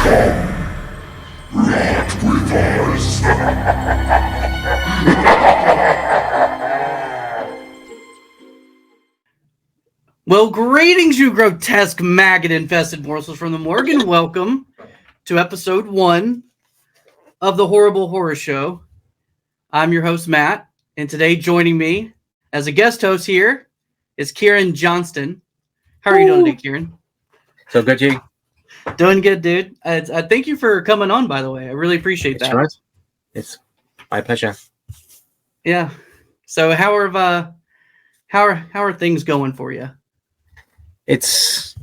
Well, greetings, you grotesque, maggot-infested morsels from the morgue, and welcome to episode 1 of the Horrible Horror Show. I'm your host, Matt, and today joining me as a guest host here is Kieran Johnston. How are you doing today, Kieran? So good, you? Doing good, dude. I thank you for coming on, by the way. I really appreciate that. Right. It's my pleasure. Yeah. So how are things going for you? It's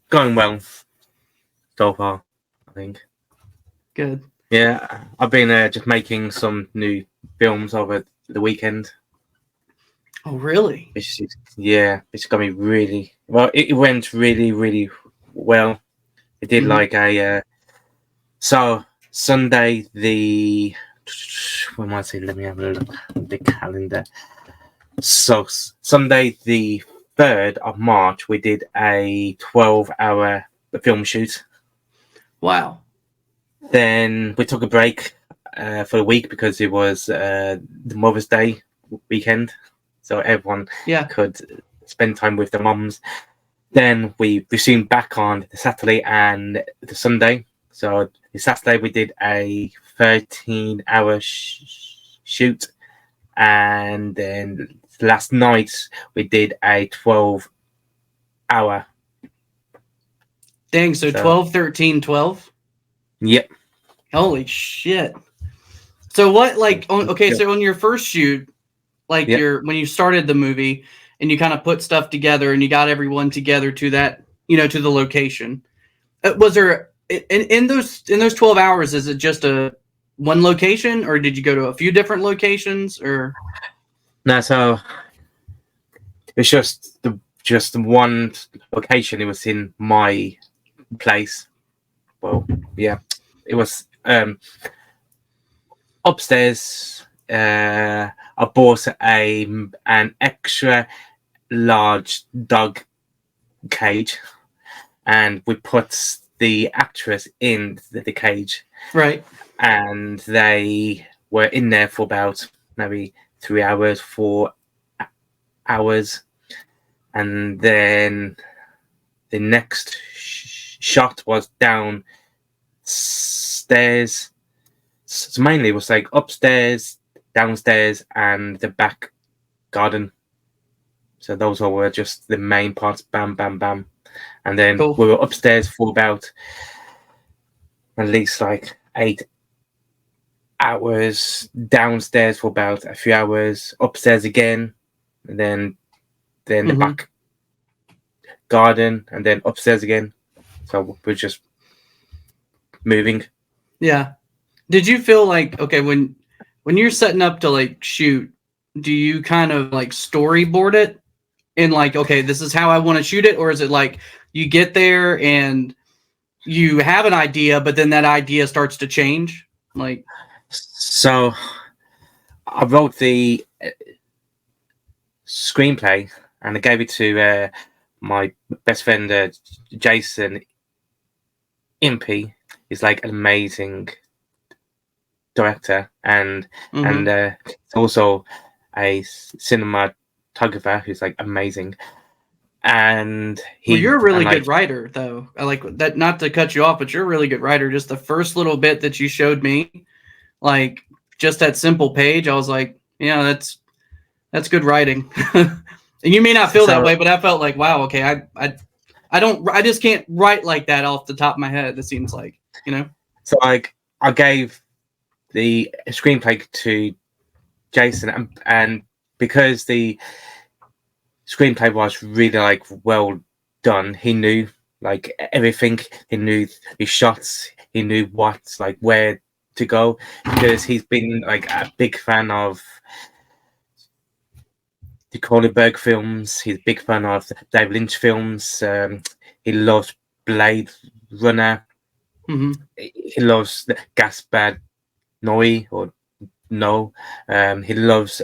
going well so far, I think. Good. Yeah, I've been just making some new films over the weekend. Oh, really? It's got me really well. It went really, really well. It did like a so Sunday the what am I saying? Let me have a look at the calendar. So Sunday the 3rd of March, we did a 12-hour film shoot. Wow. Then we took a break for a week because it was the Mother's Day weekend, so everyone could spend time with their mums. Then we resumed back on the Saturday and the Sunday. So the Saturday we did a 13-hour shoot, and then last night we did a 12-hour. Dang, so 12, 13, 12? Yep. Holy shit. So what, like, so on your first shoot, like when you started the movie and you kind of put stuff together and you got everyone together to that, to the location, was there, in those 12 hours, is it just one location, or did you go to a few different locations, or? No, so it's just one location. It was in my place. Well, yeah, it was upstairs. I bought an extra large dog cage, and we put the actress in the cage. Right. And they were in there for about maybe 3 hours, 4 hours. And then the next shot was downstairs. So mainly it was like upstairs, downstairs, and the back garden. So those all were just the main parts. Bam, bam, bam. And then we were upstairs for about at least like 8 hours, downstairs for about a few hours, upstairs again, and then the back garden, and then upstairs again. So we're just moving. Yeah. Did you feel like, okay, when you're setting up to like shoot, do you kind of like storyboard it and like, okay, this is how I want to shoot it? Or is it like you get there and you have an idea, but then that idea starts to change? Like, so I wrote the screenplay and I gave it to my best friend, Jason Impey. He's like an amazing director, and also a cinematographer who's like amazing. And you're a really good writer, though. I like that. Not to cut you off, but you're a really good writer. Just the first little bit that you showed me, like just that simple page, I was like, yeah, that's good writing. And you may not feel that way, but I felt like, wow, okay, I just can't write like that off the top of my head. It seems like, So like I gave the screenplay to Jason, and because the screenplay was really like well done, he knew like everything. He knew his shots. He knew where to go, because he's been like a big fan of the Cronenberg films. He's a big fan of David Lynch films. He loves Blade Runner. He loves Gaspar Noé or No. He loves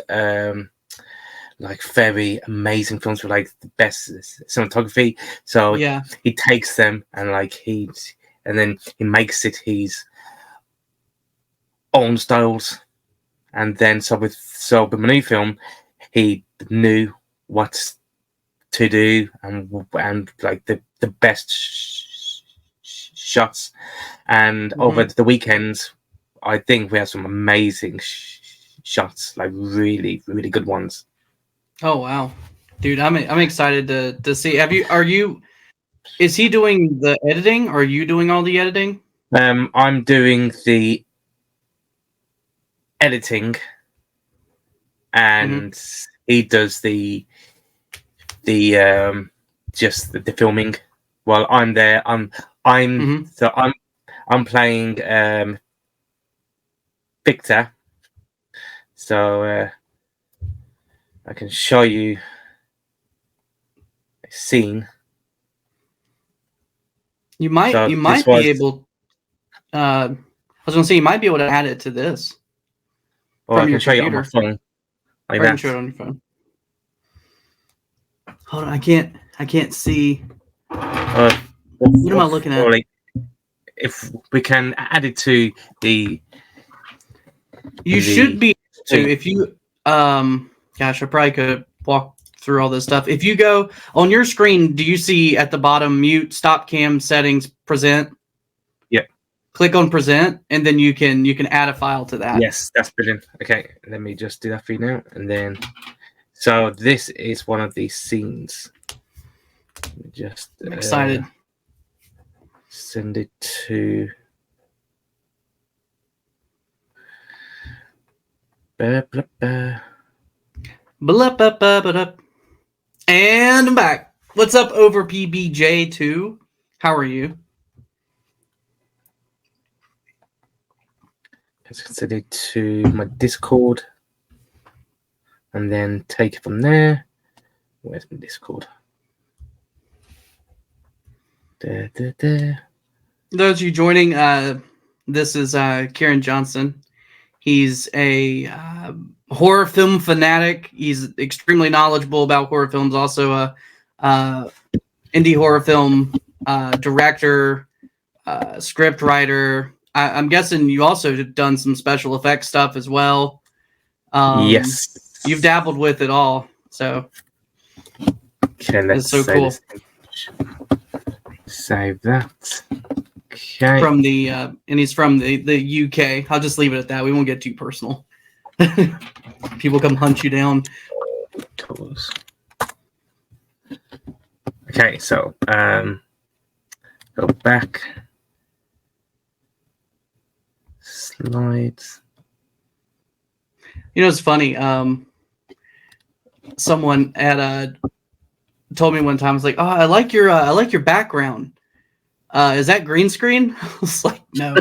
like very amazing films with like the best cinematography. So he takes them and like he and then he makes it his own styles. And then so with my new film, he knew what to do and like the best shots. And over the weekends, I think we have some amazing shots, like really, really good ones. Oh wow, dude! I'm excited to see. Is he doing the editing, or are you doing all the editing? I'm doing the editing, and he does the just the filming while I'm there. I'm playing Victor, so I can show you a scene. You might be able. I was going to say you might be able to add it to this. Or I can show you on my phone. Like that. I can show it on your phone. Hold on, I can't see. What am I looking at? Like, if we can add it to the. You should be able to if you. Gosh, I probably could walk through all this stuff. If you go on your screen, do you see at the bottom mute, stop cam, settings, present? Yep. Click on present, and then you can add a file to that. Yes, that's brilliant. Okay, let me just do that for you now, and then. So this is one of these scenes. Just I'm excited. Send it to. Blah, blah, blah. Blah, blah, blah, blah, blah. And I'm back. What's up, over PBJ2? How are you? Let's send it to my Discord. And then take it from there. Where's my Discord? There. Those of you joining, this is Kieran Johnston. He's a horror film fanatic. He's extremely knowledgeable about horror films. Also a indie horror film director, script writer. I'm guessing you also have done some special effects stuff as well. Yes. You've dabbled with it all, so okay, it's so cool. Save that. Okay. From the and he's from the UK. I'll just leave it at that. We won't get too personal. People come hunt you down. Tools. Okay, so go back. Slides. You know, it's funny. Someone told me one time, I was like, "Oh, I like your background. Is that green screen?" I was like, "No."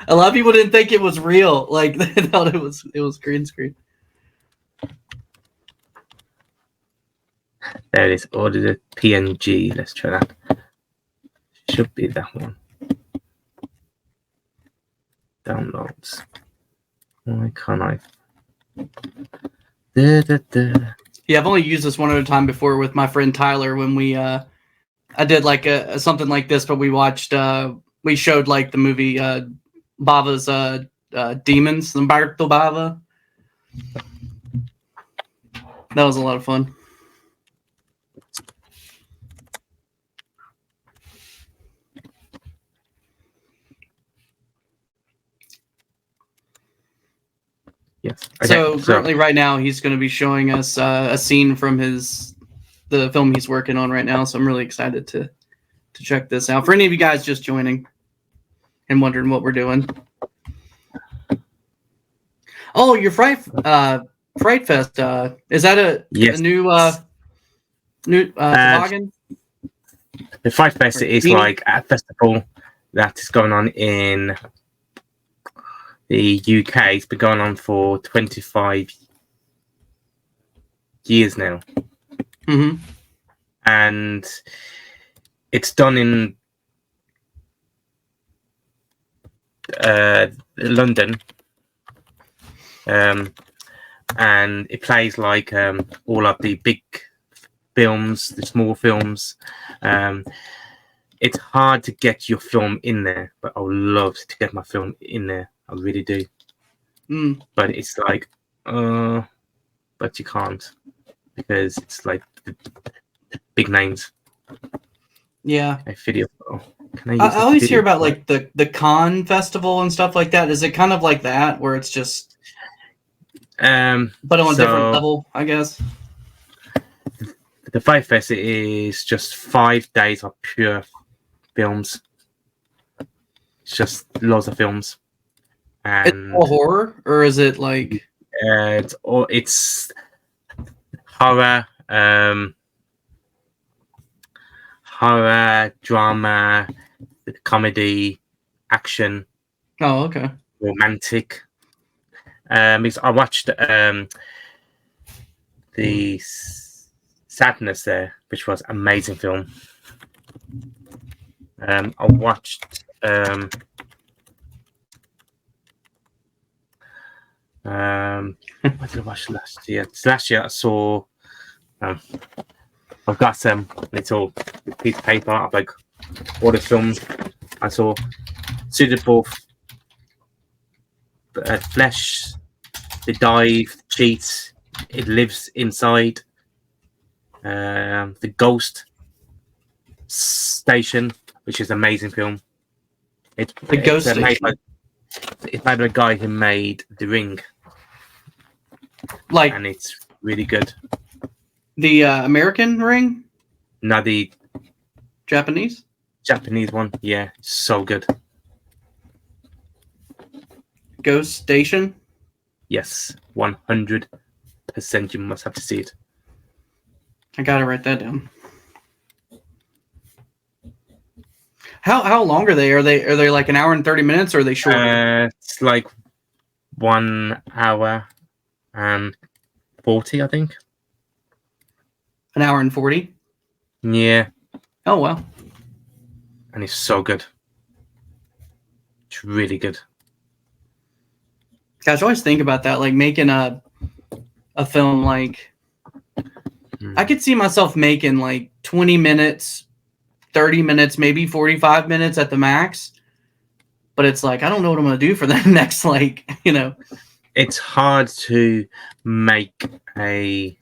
A lot of people didn't think it was real. Like they thought it was green screen. There it is. Order the PNG. Let's try that. Should be that one. Downloads. Why can't I? Yeah, I've only used this one other time before with my friend Tyler when we I did like something like this, but we watched we showed like the movie Bava's Demons, Umberto Bava. That was a lot of fun. Yes. Okay, so currently, right now, he's going to be showing us a scene from the film he's working on right now. So I'm really excited to check this out. For any of you guys just joining and wondering what we're doing. Oh, your Fright Fest. Is that a new toboggan? The Fright Fest is like a festival that is going on in the UK. It's been going on for 25 years now. Mm-hmm. And it's done in London. And it plays like all of the big films, the small films. it's hard to get your film in there, but I would love to get my film in there. I really do. But it's like, but you can't because it's like the big names. Yeah. A video. I always hear about like the Cannes festival and stuff like that. Is it kind of like that where it's just, but on a different level, I guess? The Five Fest is just 5 days of pure films. It's just lots of films. And it's all horror, or is it like? It's horror, horror, drama, comedy, action. Oh, okay. Romantic. Because I watched the Sadness there, which was an amazing film. I watched what did I watch last year? Last year I saw I've got some little piece of paper of like all the films I saw. Suitable Flesh, The Dive, Cheat, It Lives Inside, The Ghost Station, which is an amazing film. It's made by the guy who made The Ring. And it's really good. The American Ring? No, the Japanese one. Yeah, so good. Ghost Station? Yes, 100%. You must have to see it. I gotta write that down. How long are they? Are they like an hour and 30 minutes, or are they shorter? It's like 1 hour and 40, I think. An hour and 40? Yeah. Oh, wow. And it's so good. It's really good. Gosh, I always think about that, like making a film like... I could see myself making like 20 minutes, 30 minutes, maybe 45 minutes at the max. But it's like, I don't know what I'm going to do for the next, like, you know. It's hard to make a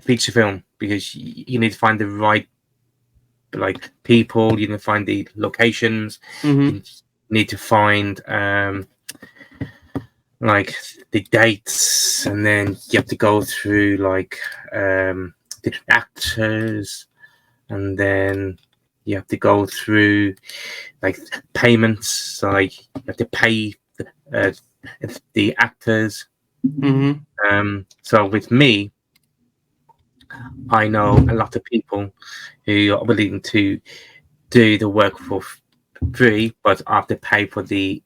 feature film because you need to find the right people, you need to find the locations, you need to find the dates, and then you have to go through the actors, and then you have to go through payments, so you have to pay the actors. So with me, I know a lot of people who are willing to do the work for free, but I have to pay for the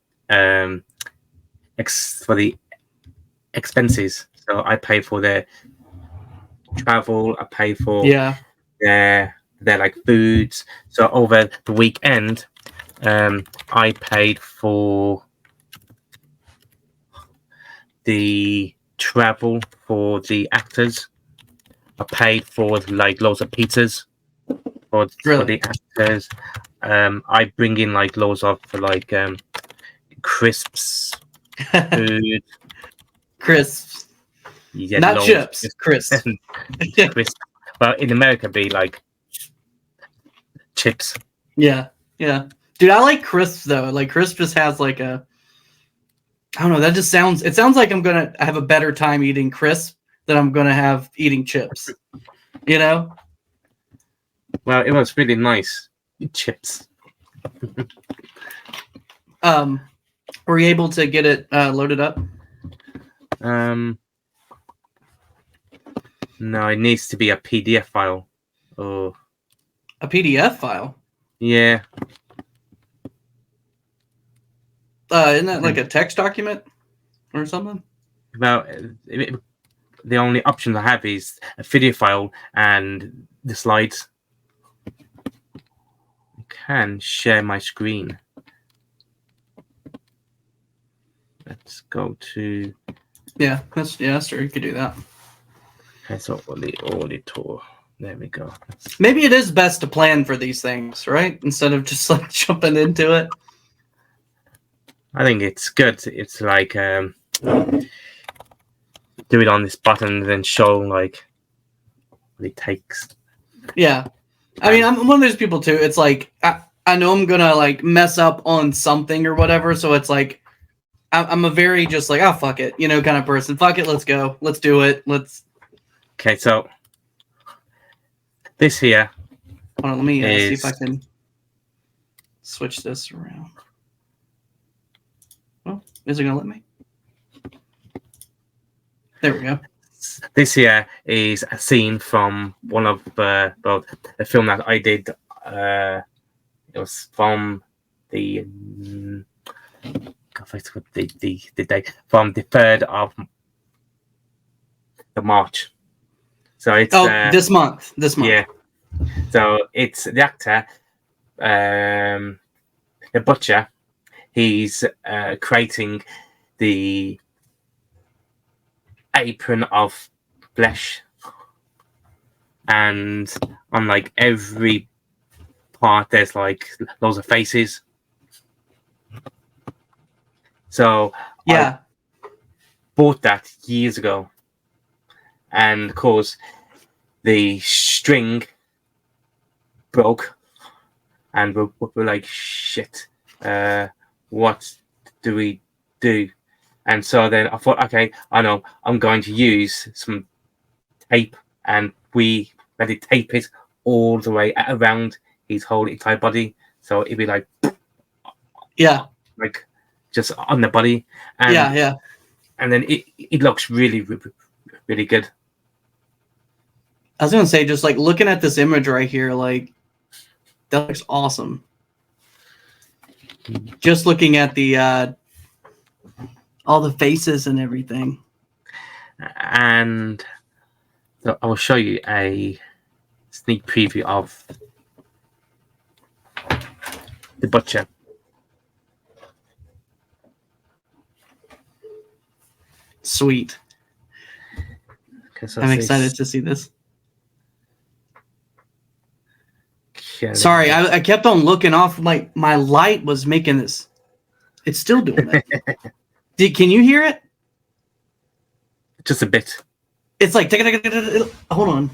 expenses. So I pay for their travel, I pay for their foods. So over the weekend, I paid for the travel for the actors. I paid for loads of pizzas for the actors. I bring in loads of crisps, food. Crisps. Yeah, not chips. Crisps. Crisps. Well, in America, be chips. Yeah, yeah. Dude, I like crisps though. Like crisp just has I don't know. That just sounds. It sounds like I'm gonna have a better time eating crisp than I'm gonna have eating chips. You know. Well, it was really nice. Chips. Were you able to get it loaded up? No, it needs to be a PDF file. Oh. A PDF file? Yeah. Isn't that like a text document or something? Well, the only option I have is a video file and the slides. I can share my screen. Let's go to... Yeah, that's true. You could do that. Okay, so the auditor. There we go. Maybe it is best to plan for these things, right? Instead of just like jumping into it. I think it's good. It's like do it on this button and then show like what it takes. Yeah. I mean, I'm one of those people too. It's like I know I'm gonna like mess up on something or whatever, so it's like I'm a very just like, oh fuck it, you know, kind of person. Fuck it, let's go. Let's do it. Let's Okay, so this here. Hold on, let me see if I can switch this around. Well, is it gonna let me? There we go. This here is a scene from one of the film that I did. It was from the the day from the 3rd of March. So it's this month. Yeah. So it's the actor, the butcher. He's creating the apron of flesh, and on like every part there's like loads of faces. So yeah, I bought that years ago, and of course the string broke, and we're like, shit, what do we do? And so then I thought, okay, I know, I'm going to use some tape, and we let it tape it all the way around his whole entire body, so it'd be like, yeah, like just on the body, and yeah, and then it looks really, really good. I was gonna say, just like looking at this image right here, like that looks awesome. Just looking at the all the faces and everything. And so I will show you a sneak preview of the butcher. Sweet. Okay, so I'm excited to see this. Yeah, sorry, I kept on looking off. Like my light was making this. It's still doing it. Can you hear it? Just a bit. It's like, hold on.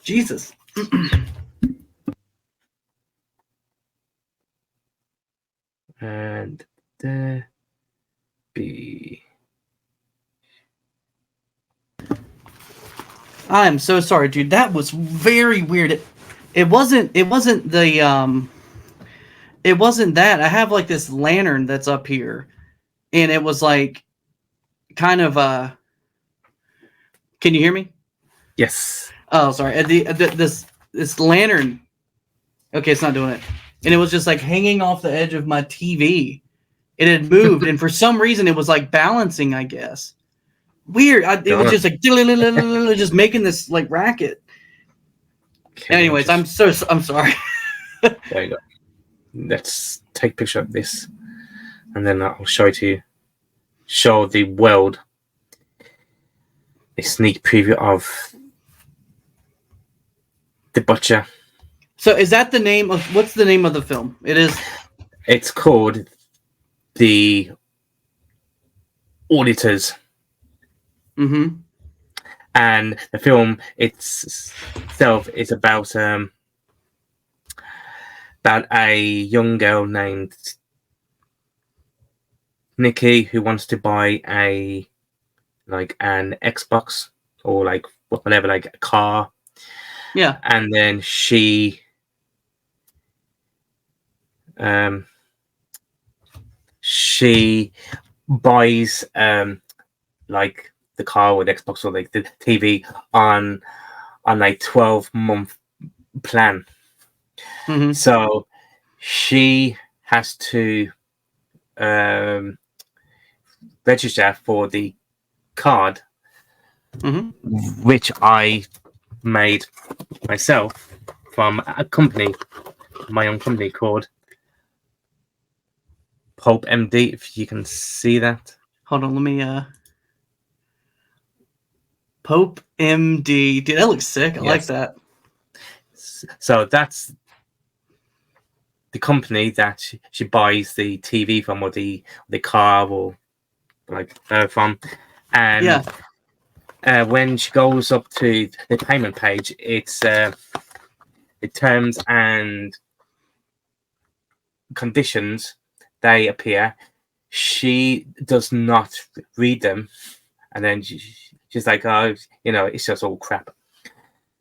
Jesus. And there be. I'm so sorry, dude. That was very weird. It wasn't the it wasn't that. I have like this lantern that's up here, and it was like kind of can you hear me? Yes. Oh, sorry. This lantern. Okay, it's not doing it. And it was just like hanging off the edge of my TV. It had moved, and for some reason it was like balancing, I guess. Weird. It was just like just making this like racket. Okay, anyways, I'm sorry. There you go. Let's take a picture of this, and then I'll show it to you. Show the world a sneak preview of the butcher. So is that the name of what's the name of the film? It's called The Auditors. Mm-hmm. And the film itself is about a young girl named Nikki who wants to buy an Xbox or like whatever, like a car. Yeah. And then she buys like the car or the Xbox or like the TV on like 12-month plan. Mm-hmm. So she has to register for the card, mm-hmm. which I made myself from a company, my own company called Pulp MD. If you can see that. Hold on, let me Pope MD. Dude, that looks sick. I like that. So that's the company that she buys the TV from, or the car, or like from. And when she goes up to the payment page, it's the terms and conditions, they appear. She does not read them, and then she's like, oh, it's just all crap.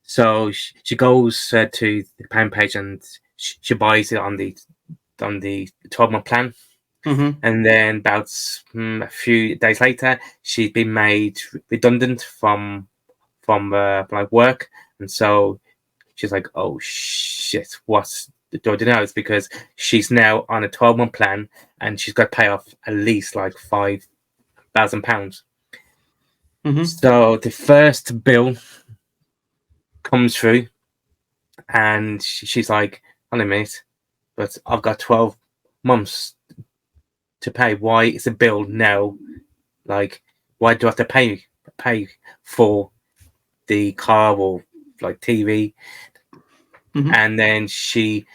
So she goes to the payment page, and she buys it on the 12-month plan. And then about a few days later, she's been made redundant from like work, and so she's like, oh shit, what do I do now? It's because she's now on a 12-month plan, and she's got to pay off at least like £5,000. So the first bill comes through, and she's like, hold on a minute, but I've got 12 months to pay. Why is the bill now? Like, why do I have to pay for the car or like TV? And then she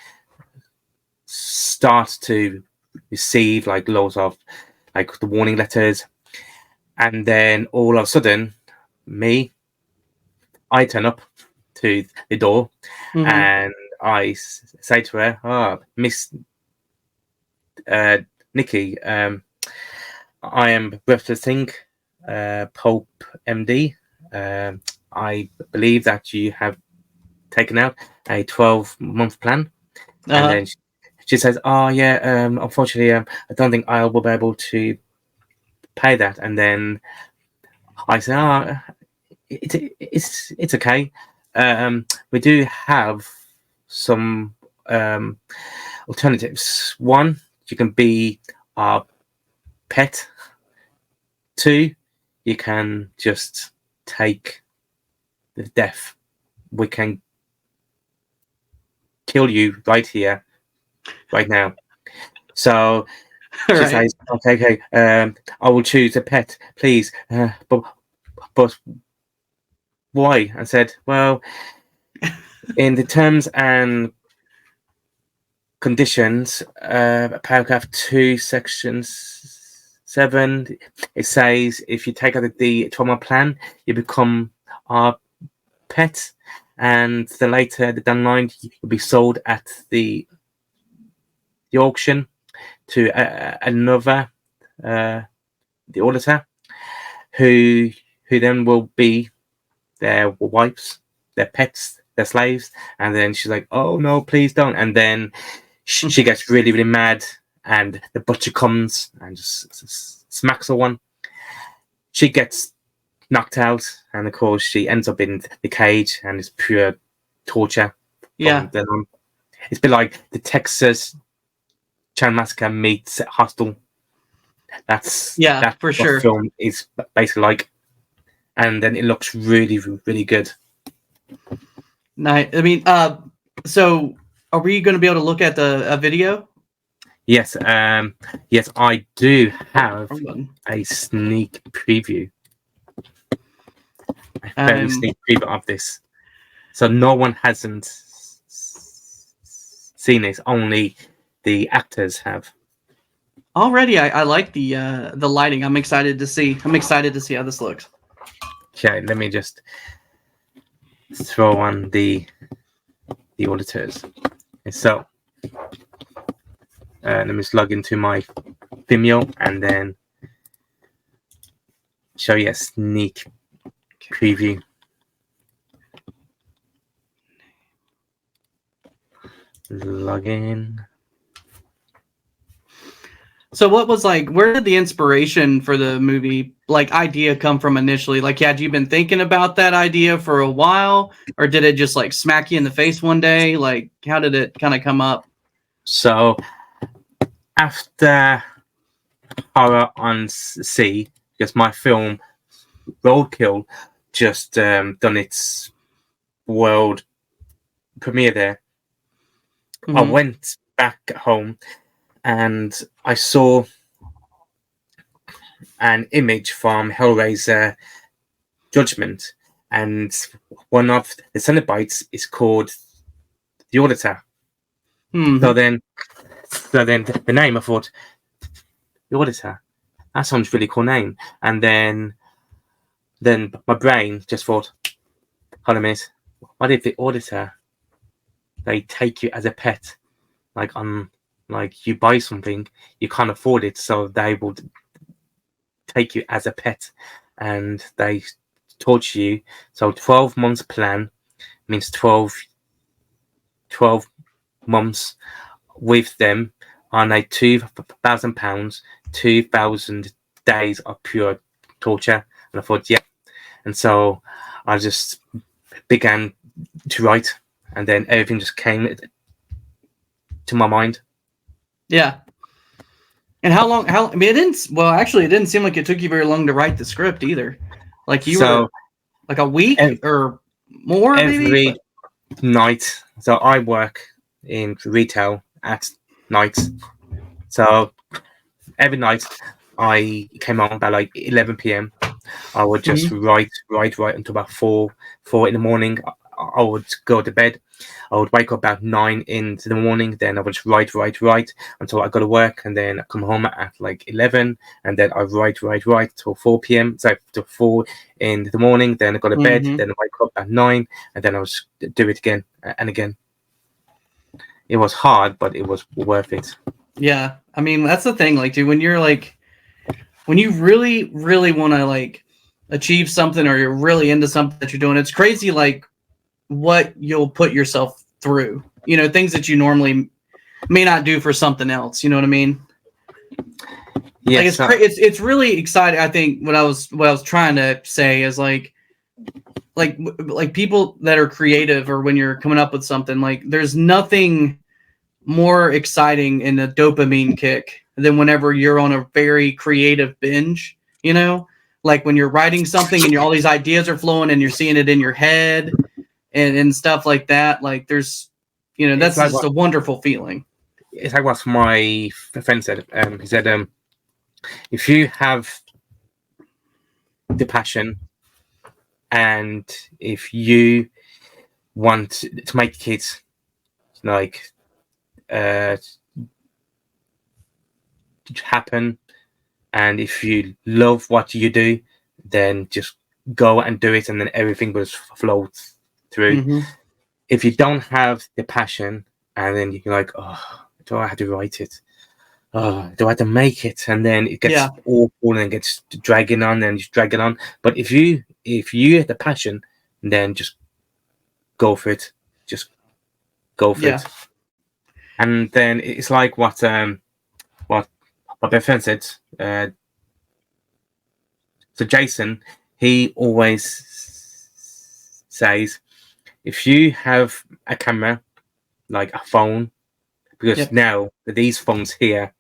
starts to receive like loads of like the warning letters, and then all of a sudden, I turn up to the door, and I say to her, "Oh, Miss Nikki, I am representing Pope MD. I believe that you have taken out a 12-month plan." And then she says, "Oh yeah, unfortunately, I don't think I will be able to pay that." And then I say, "Oh, it's okay. We do have some alternatives. One, you can be our pet. Two, you can just take the death. We can kill you right here, right now." So she says, "Okay, I will choose a pet, please. But why?" I said, "Well, in the terms and conditions, paragraph 2, section 7, it says if you take out the 12-month plan, you become our pet, and the later down the line, you'll be sold at the auction to another the auditor, who then will be their wives, their pets, their slaves." And then she's like, "Oh no, please don't." And then she gets really, really mad, and the butcher comes and just smacks her one. She gets knocked out, and of course she ends up in the cage, and it's pure torture. Then on. It's been like the Texas Chain Massacre meets Hostel. That's for sure. What film is basically like, and then it looks really, really good. Nice. I mean, so are we going to be able to look at the video? Yes. Yes, I do have a sneak preview. A very sneak preview of this. So no one hasn't seen this. Only the actors have. Already, I like the lighting. I'm excited to see how this looks. Okay, let me just throw on the auditors. So let me just log into my Vimeo and then show you a sneak preview. Log in. So what was where did the inspiration for the movie idea come from initially? Had you been thinking about that idea for a while, or did it just smack you in the face one day? How did it kind of come up? So after Horror on Sea, because my film Roadkill just done its world premiere there, I went back home and I saw an image from Hellraiser Judgment, and one of the Cenobites is called the Auditor. Mm-hmm. So then the name, I thought, the Auditor. That sounds really cool name. And then my brain just thought, hold on a minute, what if the Auditor, they take you as a pet, like you buy something, you can't afford it, so they will take you as a pet, and they torture you. So 12 months plan means 12 months with them on a £2,000, 2,000 days of pure torture. And I thought, yeah. And so I just began to write, and then everything just came to my mind. Yeah. And how long? I mean, it didn't seem like it took you very long to write the script either. Like you were like a week or more, every night. So I work in retail at night. So every night I came on about like 11 p.m. I would just write until about 4 in the morning. I would go to bed. I would wake up about 9 in the morning. Then I would just write until I go to work, and then I come home at like 11, and then I write till 4 p.m. So till 4 in the morning. Then I go to bed. Then I wake up at 9, and then I would do it again and again. It was hard, but it was worth it. Yeah, I mean that's the thing. Like, dude, when you really, really want to like achieve something, or you're really into something that you're doing, it's crazy. Like what you'll put yourself through, things that you normally may not do for something else. You know what I mean? Yeah, like it's really exciting. I think what I was trying to say is like people that are creative, or when you're coming up with something, like there's nothing more exciting in a dopamine kick than whenever you're on a very creative binge, like when you're writing something and all these ideas are flowing and you're seeing it in your head and stuff like that. Like there's, that's like just a wonderful feeling. It's like what my friend said. He said, if you have the passion, and if you want to make kids like happen, and if you love what you do, then just go and do it, and then everything will flow through. If you don't have the passion, and then you're like, oh, do I have to write it? Oh, do I have to make it? And then it gets awful and gets dragging on and just dragging on. But if you have the passion, then just go for it. Just go for it. And then it's like what my friend said. So Jason, he always says, if you have a camera, like a phone, because now these phones here,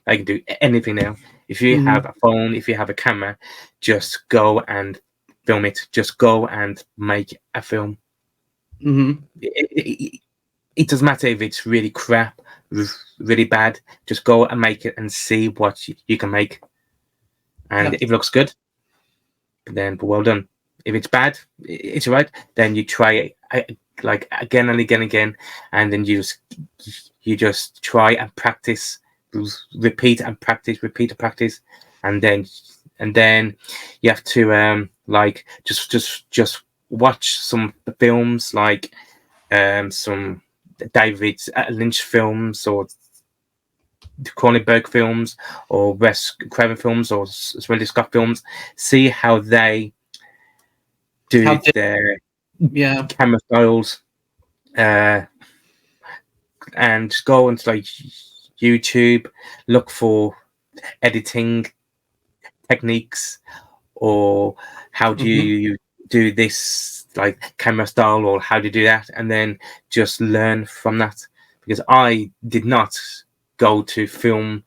they can do anything now. If you have a phone, if you have a camera, just go and film it. Just go and make a film. It doesn't matter if it's really crap, really bad. Just go and make it and see what you can make. And if it looks good, then well done. If it's bad, it's all right. Then you try it like again and again and again, and then you just try and practice, repeat and practice, and then you have to like just watch some films, like some David Lynch films, or Cronenberg films, or Wes Craven films, or Ridley Scott films. See how they do their camera styles, and just go into like YouTube, look for editing techniques, or how do you do this like camera style, or how do you do that, and then just learn from that. Because I did not go to film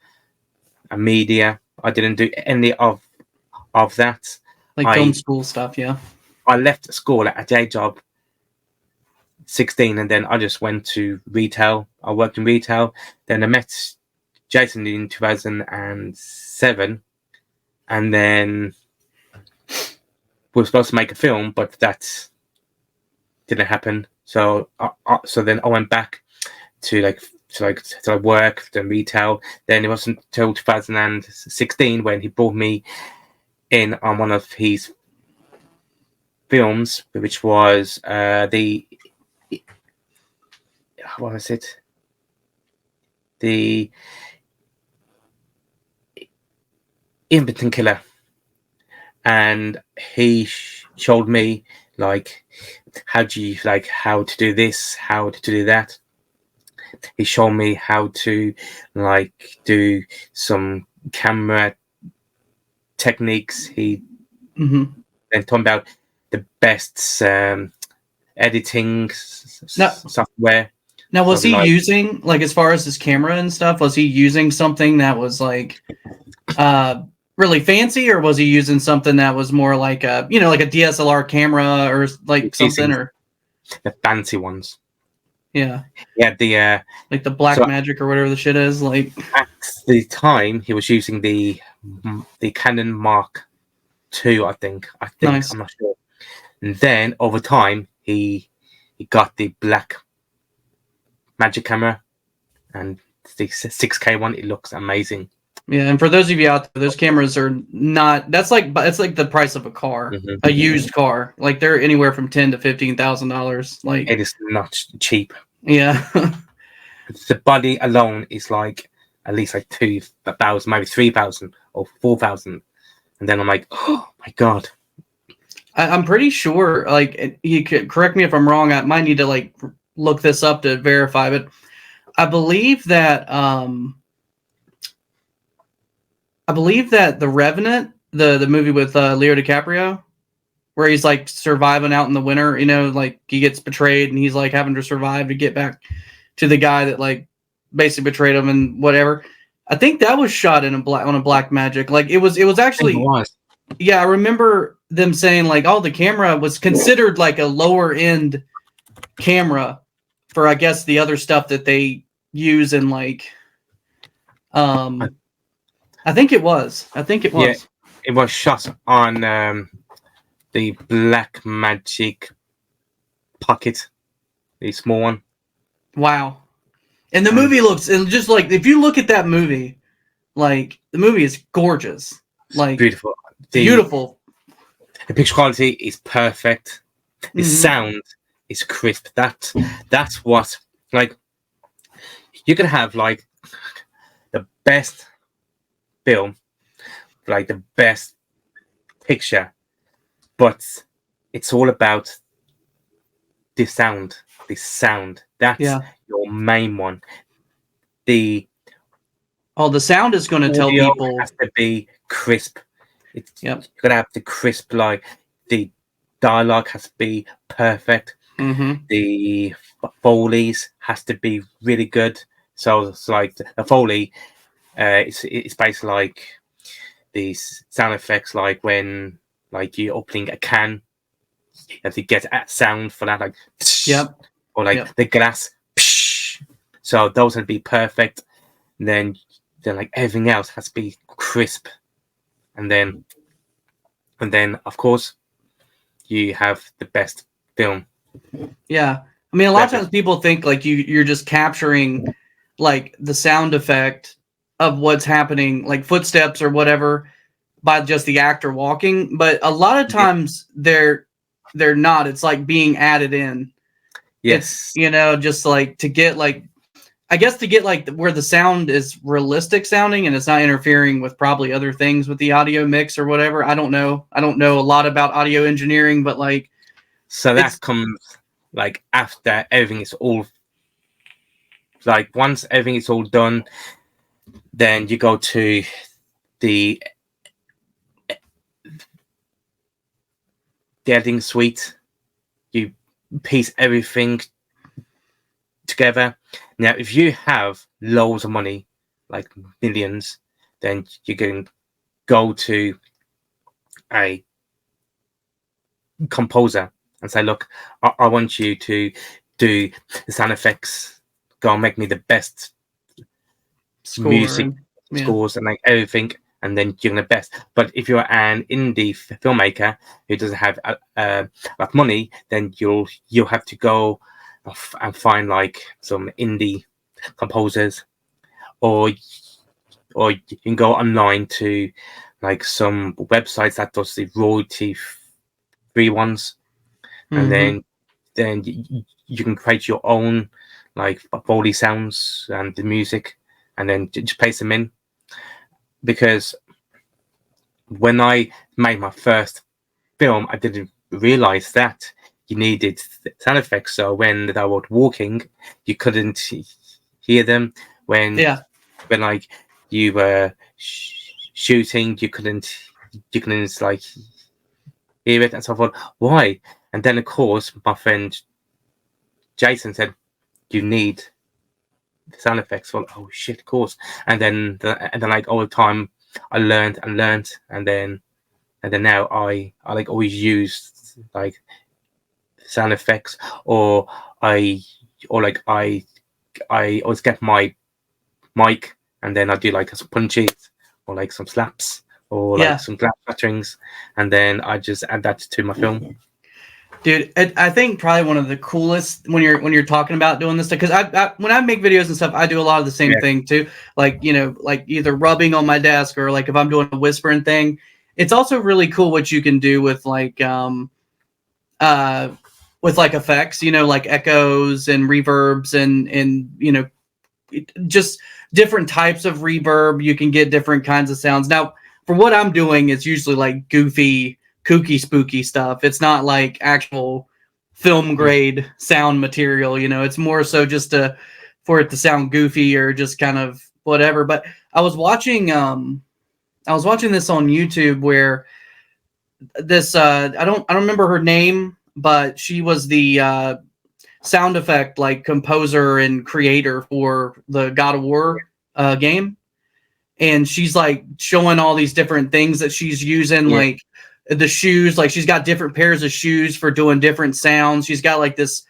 and media. I didn't do any of that. Like film school stuff, I left school at a day job 16, and then I just went to retail. I worked in retail. Then I met Jason in 2007, and then were supposed to make a film, but that didn't happen. So then I went back to work, then retail. Then it wasn't until 2016 when he brought me in on one of his films, which was the Impotent Killer, and he showed me how to do this, how to do that. He showed me how to do some camera techniques. He then talked about the best editing software. Now, was he using, as far as his camera and stuff, was he using something that was really fancy, or was he using something that was more like a DSLR camera or something, or the fancy ones? Yeah. Yeah, the the Black Magic or whatever the shit is. At the time, he was using the Canon Mark II, I think. Nice. I'm not sure. And then over time, he got the Black Magic camera, and the 6K one. It looks amazing. Yeah, and for those of you out there, those cameras are not. It's like the price of a car, a used car. They're anywhere from $10,000 to $15,000. It is not cheap. Yeah. The body alone is at least 2,000, maybe 3,000 or 4,000, and then I'm like, oh my god. I'm pretty sure. You could correct me if I'm wrong. I might need to look this up to verify, but I believe that The Revenant, the movie with Leo DiCaprio, where he's surviving out in the winter, he gets betrayed and he's having to survive to get back to the guy that basically betrayed him and whatever. I think that was shot on a Black Magic. It was actually. Yeah, I remember them saying the camera was considered a lower end camera for, I guess, the other stuff that they use in I think it was. Yeah, it was shot on the Black Magic Pocket, the small one. Wow. And the movie looks, and just if you look at that movie, the movie is gorgeous. Beautiful. Beautiful. The picture quality is perfect. The sound is crisp. That's what you can have the best film, the best picture, but it's all about the sound. That's your main one. The sound is going to tell people. Has to be crisp. Yep. You gotta have the crisp, the dialogue has to be perfect. The Foley's has to be really good. So it's the Foley, it's basically these sound effects, when you're opening a can, you have to get a sound for that, yep, or the glass. So those have to be perfect. And then everything else has to be crisp. And then of course you have the best film. Yeah, I mean, a lot of times people think you're just capturing the sound effect of what's happening, footsteps or whatever, by just the actor walking. But a lot of times they're not. It's being added in. Yes, it's, just to get I guess to get where the sound is realistic sounding and it's not interfering with probably other things with the audio mix or whatever. I don't know a lot about audio engineering, but so that comes after everything is all once everything is all done, then you go to the editing suite. You piece everything together. Now, if you have loads of money, millions, then you can go to a composer and say, look, I want you to do the sound effects, go and make me the best music scores and everything, and then you're gonna best. But if you're an indie filmmaker who doesn't have enough money, then you'll have to go and find like some indie composers, or you can go online to like some websites that does the royalty free ones, and then you can create your own like Foley sounds and the music, and then just place them in. Because when I made my first film, I didn't realize that you needed sound effects. So when they were walking, you couldn't hear them. When like you were shooting, you couldn't like hear it, and so forth. Why? And then of course my friend Jason said, "You need sound effects." Well, oh shit, of course. And then like all the time I learned, and then now I like always use like sound effects, or I always get my mic, and then I do like some punches or like some slaps or like some glass shatterings, and then I just add that to my film. Dude, I think probably one of the coolest when you're talking about doing this stuff, because I when I make videos and stuff, I do a lot of the same thing too. Like, you know, like either rubbing on my desk, or like if I'm doing a whispering thing. It's also really cool what you can do with like effects, you know, like echoes and reverbs and you know, just different types of reverb. You can get different kinds of sounds. Now, for what I'm doing, it's usually like goofy, kooky, spooky stuff. It's not like actual film grade sound material, you know. It's more so just for it to sound goofy or just kind of whatever. But I was watching this on YouTube where this I don't remember her name, but she was the sound effect like composer and creator for the God of War game, and she's like showing all these different things that she's using, like the shoes, like she's got different pairs of shoes for doing different sounds. She's got like this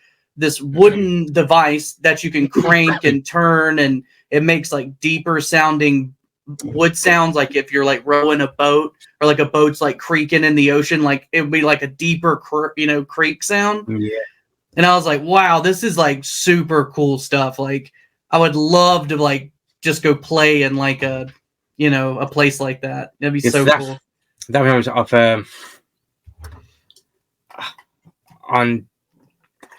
wooden device that you can crank and turn, and it makes like deeper sounding wood sounds, like if you're like rowing a boat, or like a boat's like creaking in the ocean, like it would be like a deeper creak sound. And I was like, wow, this is like super cool stuff. Like I would love to like just go play in like a place like that. That'd be so cool. That reminds me of on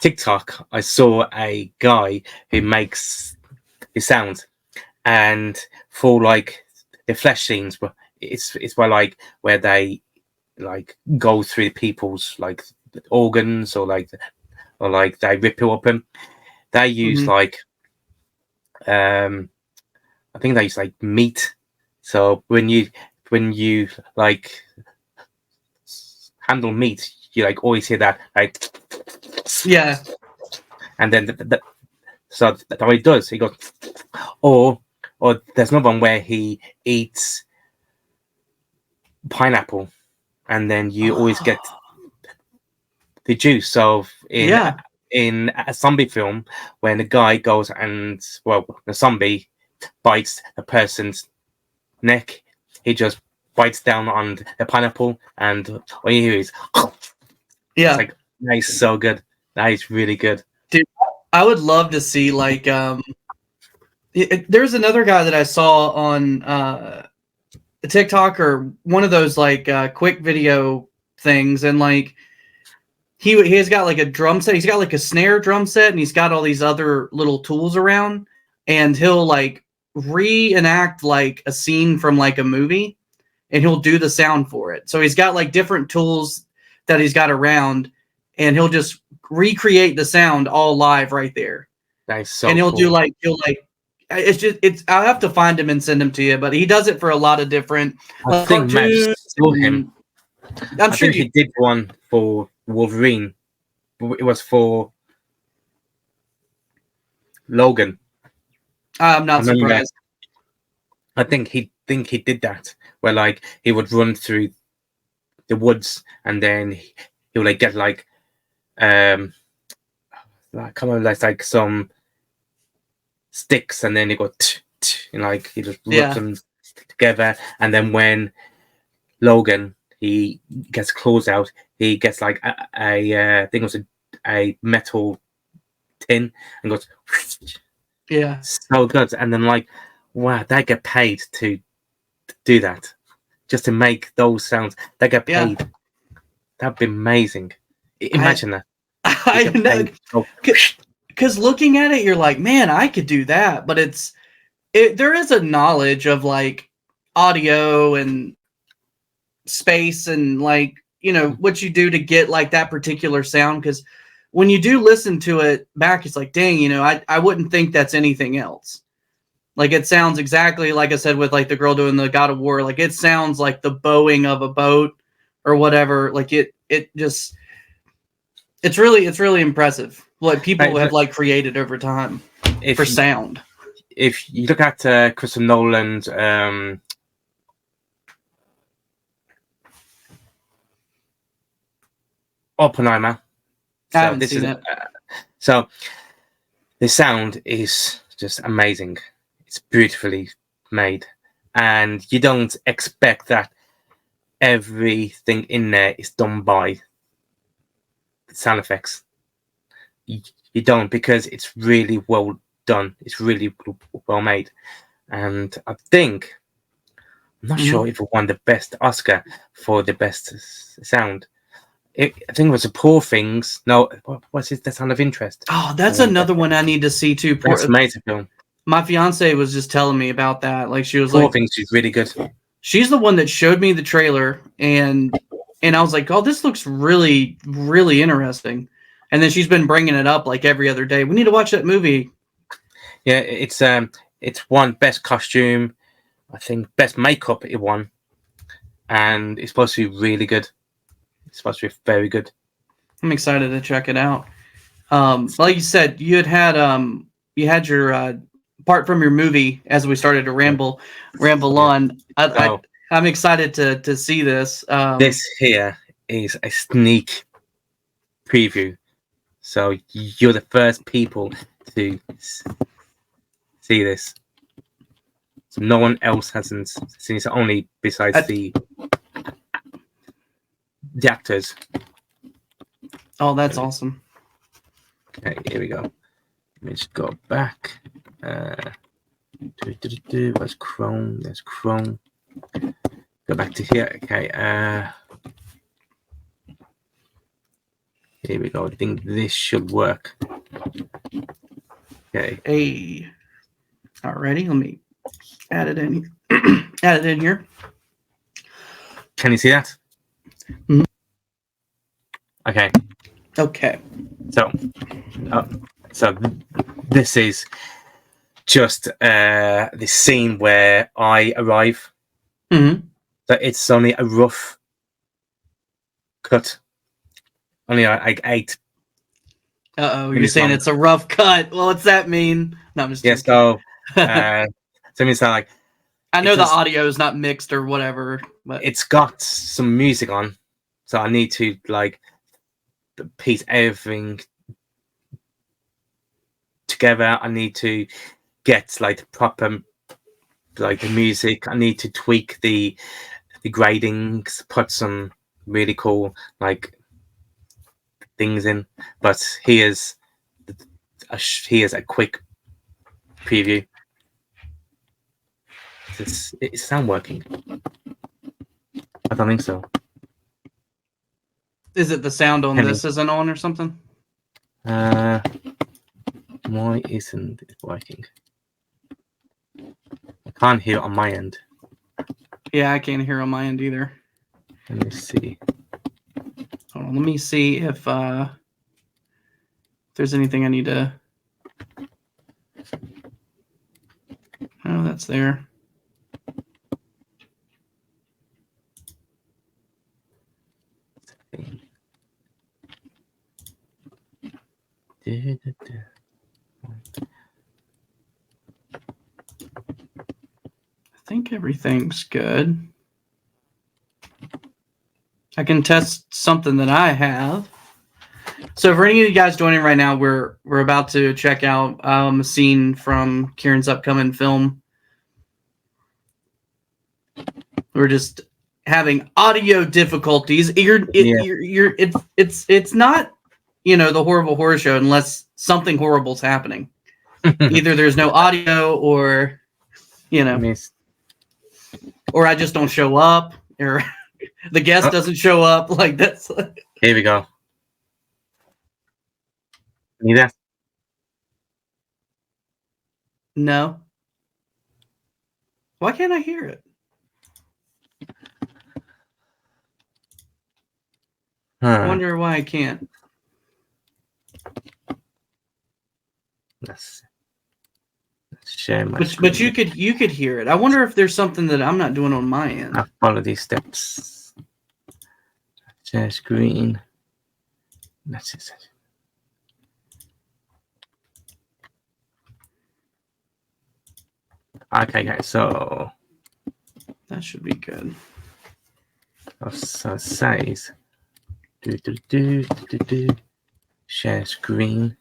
TikTok, I saw a guy who makes his sounds, and for like the flesh scenes, it's where they like go through people's like organs, or like they rip it open. They use like I think they use like meat. So when you like handle meat, you like always hear that like and then so that's what he does. He goes, or there's another one where he eats pineapple, and then you always get the juice. So in a zombie film, when the guy goes and the zombie bites a person's neck, he just bites down on the pineapple, and all you hear is it's like, that is so good. That is really good, dude. I would love to see like there's another guy that I saw on TikTok, or one of those like quick video things, and like he has got like a drum set. He's got like a snare drum set, and he's got all these other little tools around, and he'll like reenact like a scene from like a movie, and he'll do the sound for it. So he's got like different tools that he's got around, and he'll just recreate the sound all live right there. That's so and he'll cool. he'll I'll have to find him and send him to you, but he does it for a lot of different cartoons. I'm sure he did one for Wolverine. It was for Logan. I'm not surprised. I think he did that, where like he would run through the woods, and then he would like get like kind of like some sticks, and then he go and like he just rub them together, and then when Logan he gets claws out, he gets like I think it was a metal tin and goes yeah, so good. And then like, wow, they get paid to do that, just to make those sounds. They get paid. Yeah. That'd be amazing. Imagine that. I know, because looking at it, you're like, man, I could do that. But there is a knowledge of like audio and space and like, you know, what you do to get like that particular sound. Because when you do listen to it back, it's like, dang, you know, I wouldn't think that's anything else. Like it sounds exactly like I said with like the girl doing the God of War. Like it sounds like the bowing of a boat or whatever. Like it's really impressive what people have like created over time for sound. If you look at Christopher Nolan's Oppenheimer, I haven't seen it. So the sound is just amazing. It's beautifully made, and you don't expect that everything in there is done by sound effects. You don't, because it's really well done. It's really well made, and I think I'm not sure if it won the best Oscar for the best sound. I think it was the Poor Things. No, what's it? The Sound of Interest. Oh, that's another one I need to see too. That's an amazing film. My fiance was just telling me about that. Like she was Poor Things is really good. She's the one that showed me the trailer, and I was like, oh, this looks really, really interesting. And then she's been bringing it up like every other day. We need to watch that movie. Yeah, it's won best costume, I think best makeup it won, and it's supposed to be really good. It's supposed to be very good. I'm excited to check it out. Like you said, you had your part from your movie as we started to ramble on. I'm excited to see this. This here is a sneak preview, so you're the first people to see this. So no one else hasn't seen it, only besides the actors. Oh, that's awesome. Okay, here we go. Let me just go back. Where's Chrome? There's Chrome. Go back to here. Okay. Here we go. I think this should work. Okay. Hey. Alrighty, let me add it in. Add it in here. Can you see that? Mm-hmm. Okay. Okay. So this is just the scene where I arrive. Mm-hmm. So it's only a rough cut. Only like 8. You're saying it's a rough cut. Well, what's that mean? No, I'm just kidding. So it means that like I know the audio is not mixed or whatever, but it's got some music on, so I need to like piece everything together. I need to get like the proper like the music. I need to tweak the gradings, put some really cool like things in. But here's a quick preview. Is sound working? I don't think so. Is it the sound on this isn't on or something? Why isn't it working? I can't hear it on my end. Yeah, I can't hear on my end either. Let me see. Hold on, let me see if there's anything I need to. Oh, that's there. I think everything's good. I can test something that I have. So for any of you guys joining right now, we're about to check out a scene from Kieran's upcoming film. We're just having audio difficulties. It's not, the horrible horror show unless something horrible's happening. Either there's no audio or, or I just don't show up, or the guest doesn't show up. Like that's. Here we go. Need that? No. Why can't I hear it? I wonder why I can't. Let's share my screen. But you could hear it. I wonder if there's something that I'm not doing on my end. I'll follow these steps. Share screen. That's it. Okay, guys. So that should be good. So size. Share screen.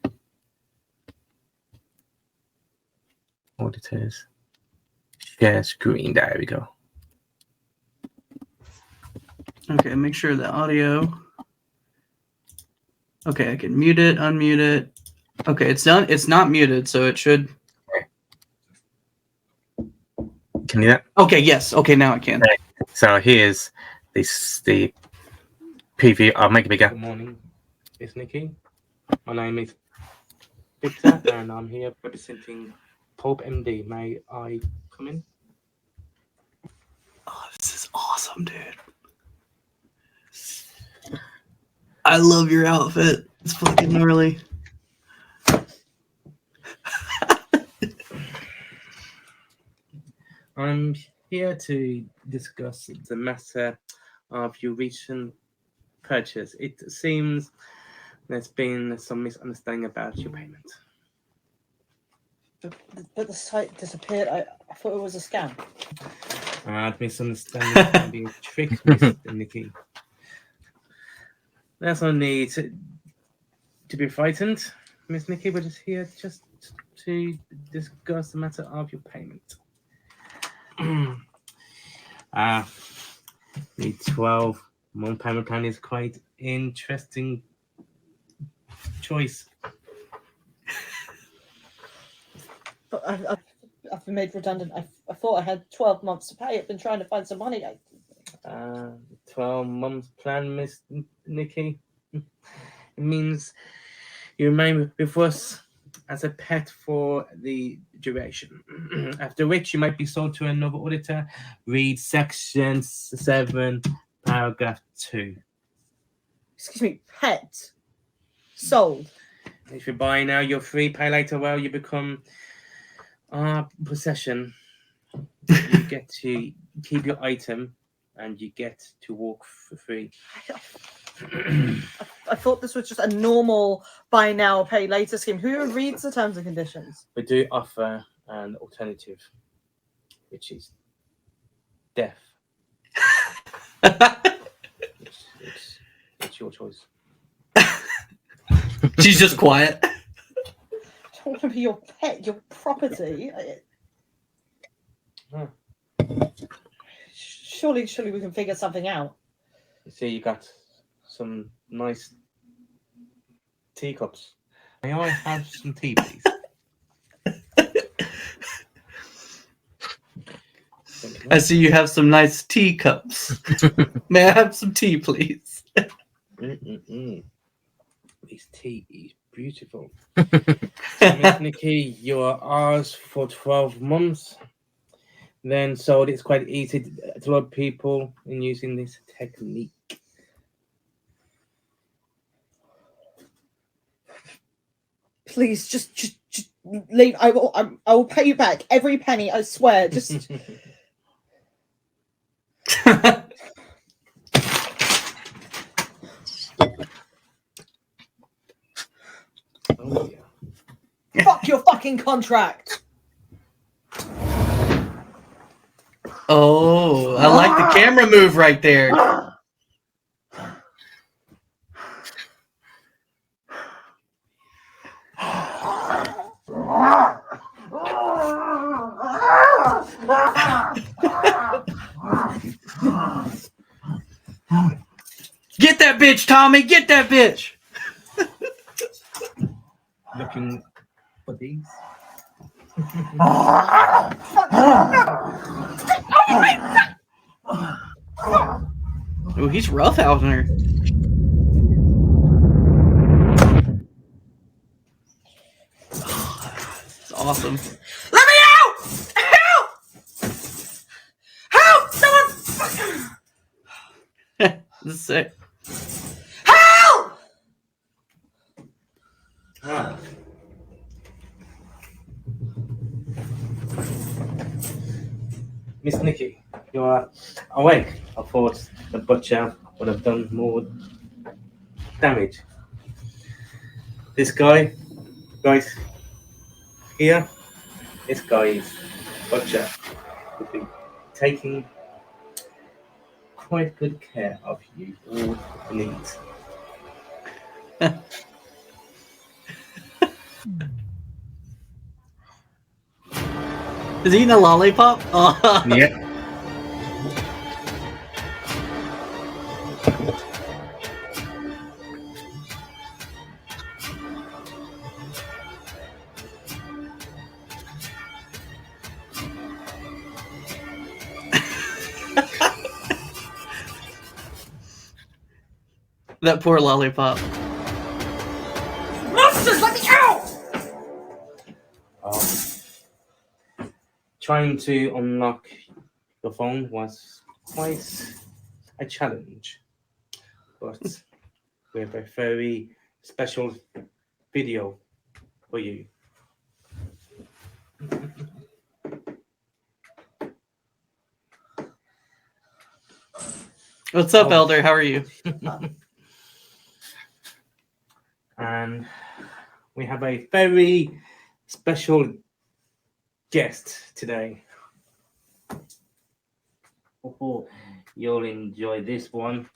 Auditors. Share screen. There we go. Okay, make sure the audio. Okay, I can mute it, unmute it. Okay, it's done. It's not muted, so it should. Can you hear that? Okay, yes. Okay, now I can. Okay. So here's the preview. I'll make it bigger. Good morning. It's Nikki. My name is Victor, and I'm here representing Pulp MD. May I come in? Oh, this is awesome, dude. I love your outfit. It's fucking gnarly. I'm here to discuss the matter of your recent purchase. It seems there's been some misunderstanding about your payment. But the site disappeared. I thought it was a scam. Misunderstanding can be a trick, Mr. Nikki. There's no need to be frightened, Miss Nikki. We're just here just to discuss the matter of your payment. The 12-month payment plan is quite interesting choice. But I've been made redundant. I thought I had 12 months to pay. I've been trying to find some money. 12-month plan, Miss Nikki. It means you remain with us as a pet for the duration, after which you might be sold to another auditor. Read section 7, paragraph 2. Excuse me, pet. Sold. If you buy now, you're free. Pay later, well, you become our possession. You get to keep your item, and you get to walk for free. I thought this was just a normal buy now, pay later scheme. Who reads the terms and conditions? We do offer an alternative, which is death. It's your choice. She's just quiet. I don't want to be your pet, your property. Surely we can figure something out. You see, you got some nice teacups. May I have some tea, please? I see you have some nice teacups. May I have some tea, please? This tea is beautiful. Miss Nikki, you are ours for 12 months. Then sold. It's quite easy to a lot of people in using this technique. Please, just leave. I will pay you back every penny. I swear. Just. Oh, yeah. Fuck your fucking contract. Oh, I like the camera move right there. bitch, Tommy! Get that bitch! Looking for these. Oh, he's roughhousing her. It's awesome. Let me out! Help! Help! Someone! This is sick. Help! Ah. Miss Nikki, you are awake. I thought the butcher would have done more damage. This guy, guys, here, this guy's butcher will be taking quite good care of you all needs. Is he eating a lollipop? Oh. Yeah. That poor lollipop. Monsters, let me out! Trying to unlock the phone was quite a challenge, but we have a very special video for you. What's up, Elder? How are you? And we have a very special guest today. Oh, you'll enjoy this one.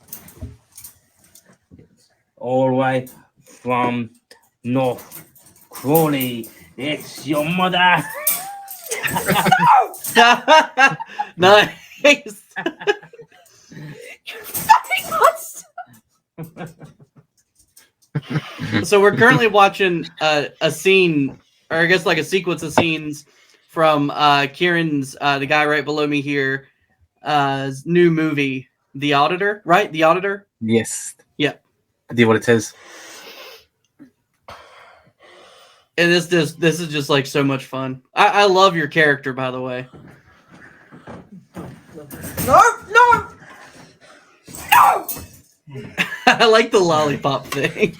All the way from North Crawley. It's your mother. Nice. Fucking monster! So we're currently watching a scene, or I guess like a sequence of scenes from Kieran's, the guy right below me here, new movie, The Auditor, right? The Auditor? Yes. Yeah. Do you know what it is? And this is just like so much fun. I love your character, by the way. No! No! No! I like the lollipop thing.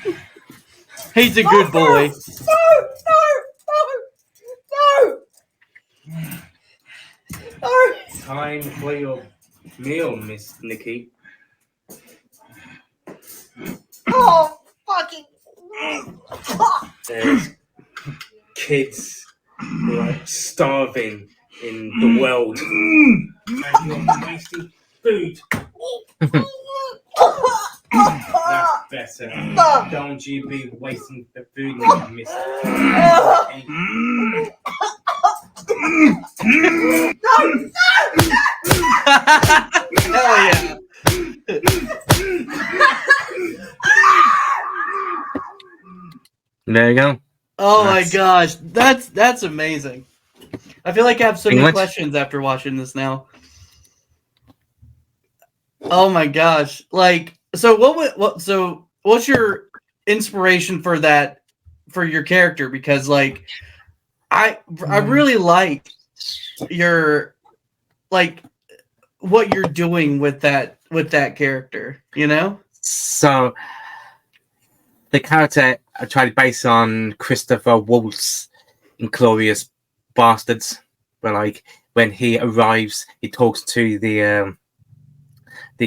He's a good boy. No! Time for your meal, Miss Nikki. Oh, fucking... There's kids who are starving in the world. And you're wasting food. That's better. Don't you be wasting the food, Miss Nikki. Hell yeah. There you go. Oh my gosh, that's amazing. I feel like I have so many questions after watching this now. Oh my gosh. Like, so what's your inspiration for that, for your character? Because like I really like your, like, what you're doing with that character, you know? So the character I tried to base on Christopher Waltz Inglorious Bastards, where like when he arrives, he talks to the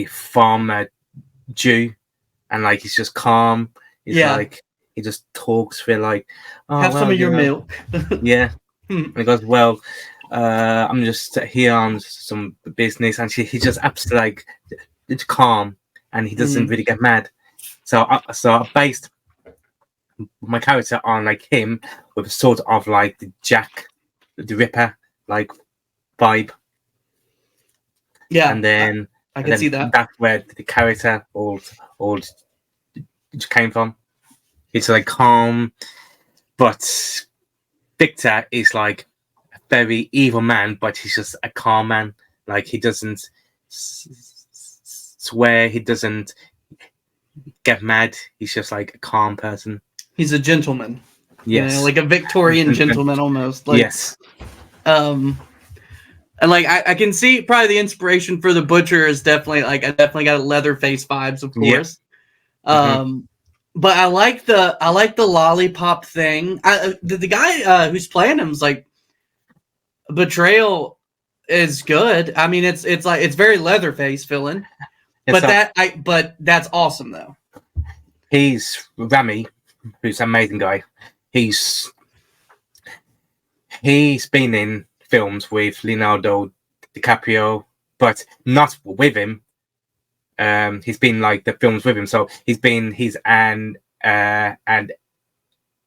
farmer Jew, and like he's just calm. He's like, he just talks for like, oh, have some of your milk. Yeah. And he goes, well, I'm just here on some business, and he's just absolutely like, it's calm, and he doesn't really get mad. So I based my character on like him with sort of like the Jack the Ripper like vibe. Yeah, and then I can see that. That's where the character, old came from. It's like calm, but Victor is like a very evil man, but he's just a calm man. Like he doesn't swear, he doesn't get mad. He's just like a calm person. He's a gentleman. Yes, like a Victorian gentleman almost. Like, yes. And like I can see probably the inspiration for the Butcher is definitely like I definitely got Leatherface vibes, of course. Yeah. But I like the lollipop thing. The guy who's playing him's like Betrayal is good. I mean, it's like it's very Leatherface villain, but that's awesome though. He's Rami, who's an amazing guy. He's been in films with Leonardo DiCaprio, but not with him. He's been like the films with him, so he's an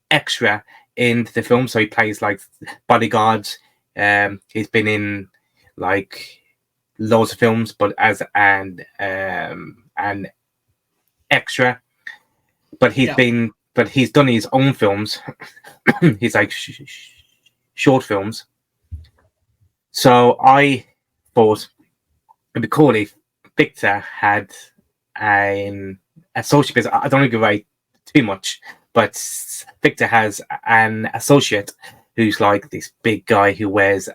extra in the film. So he plays like bodyguards. He's been in like loads of films, but as an extra. But he's done his own films. He's like short films. So I thought it'd be cool if Victor had an associate, because I don't want to give away too much, but Victor has an associate who's like this big guy who wears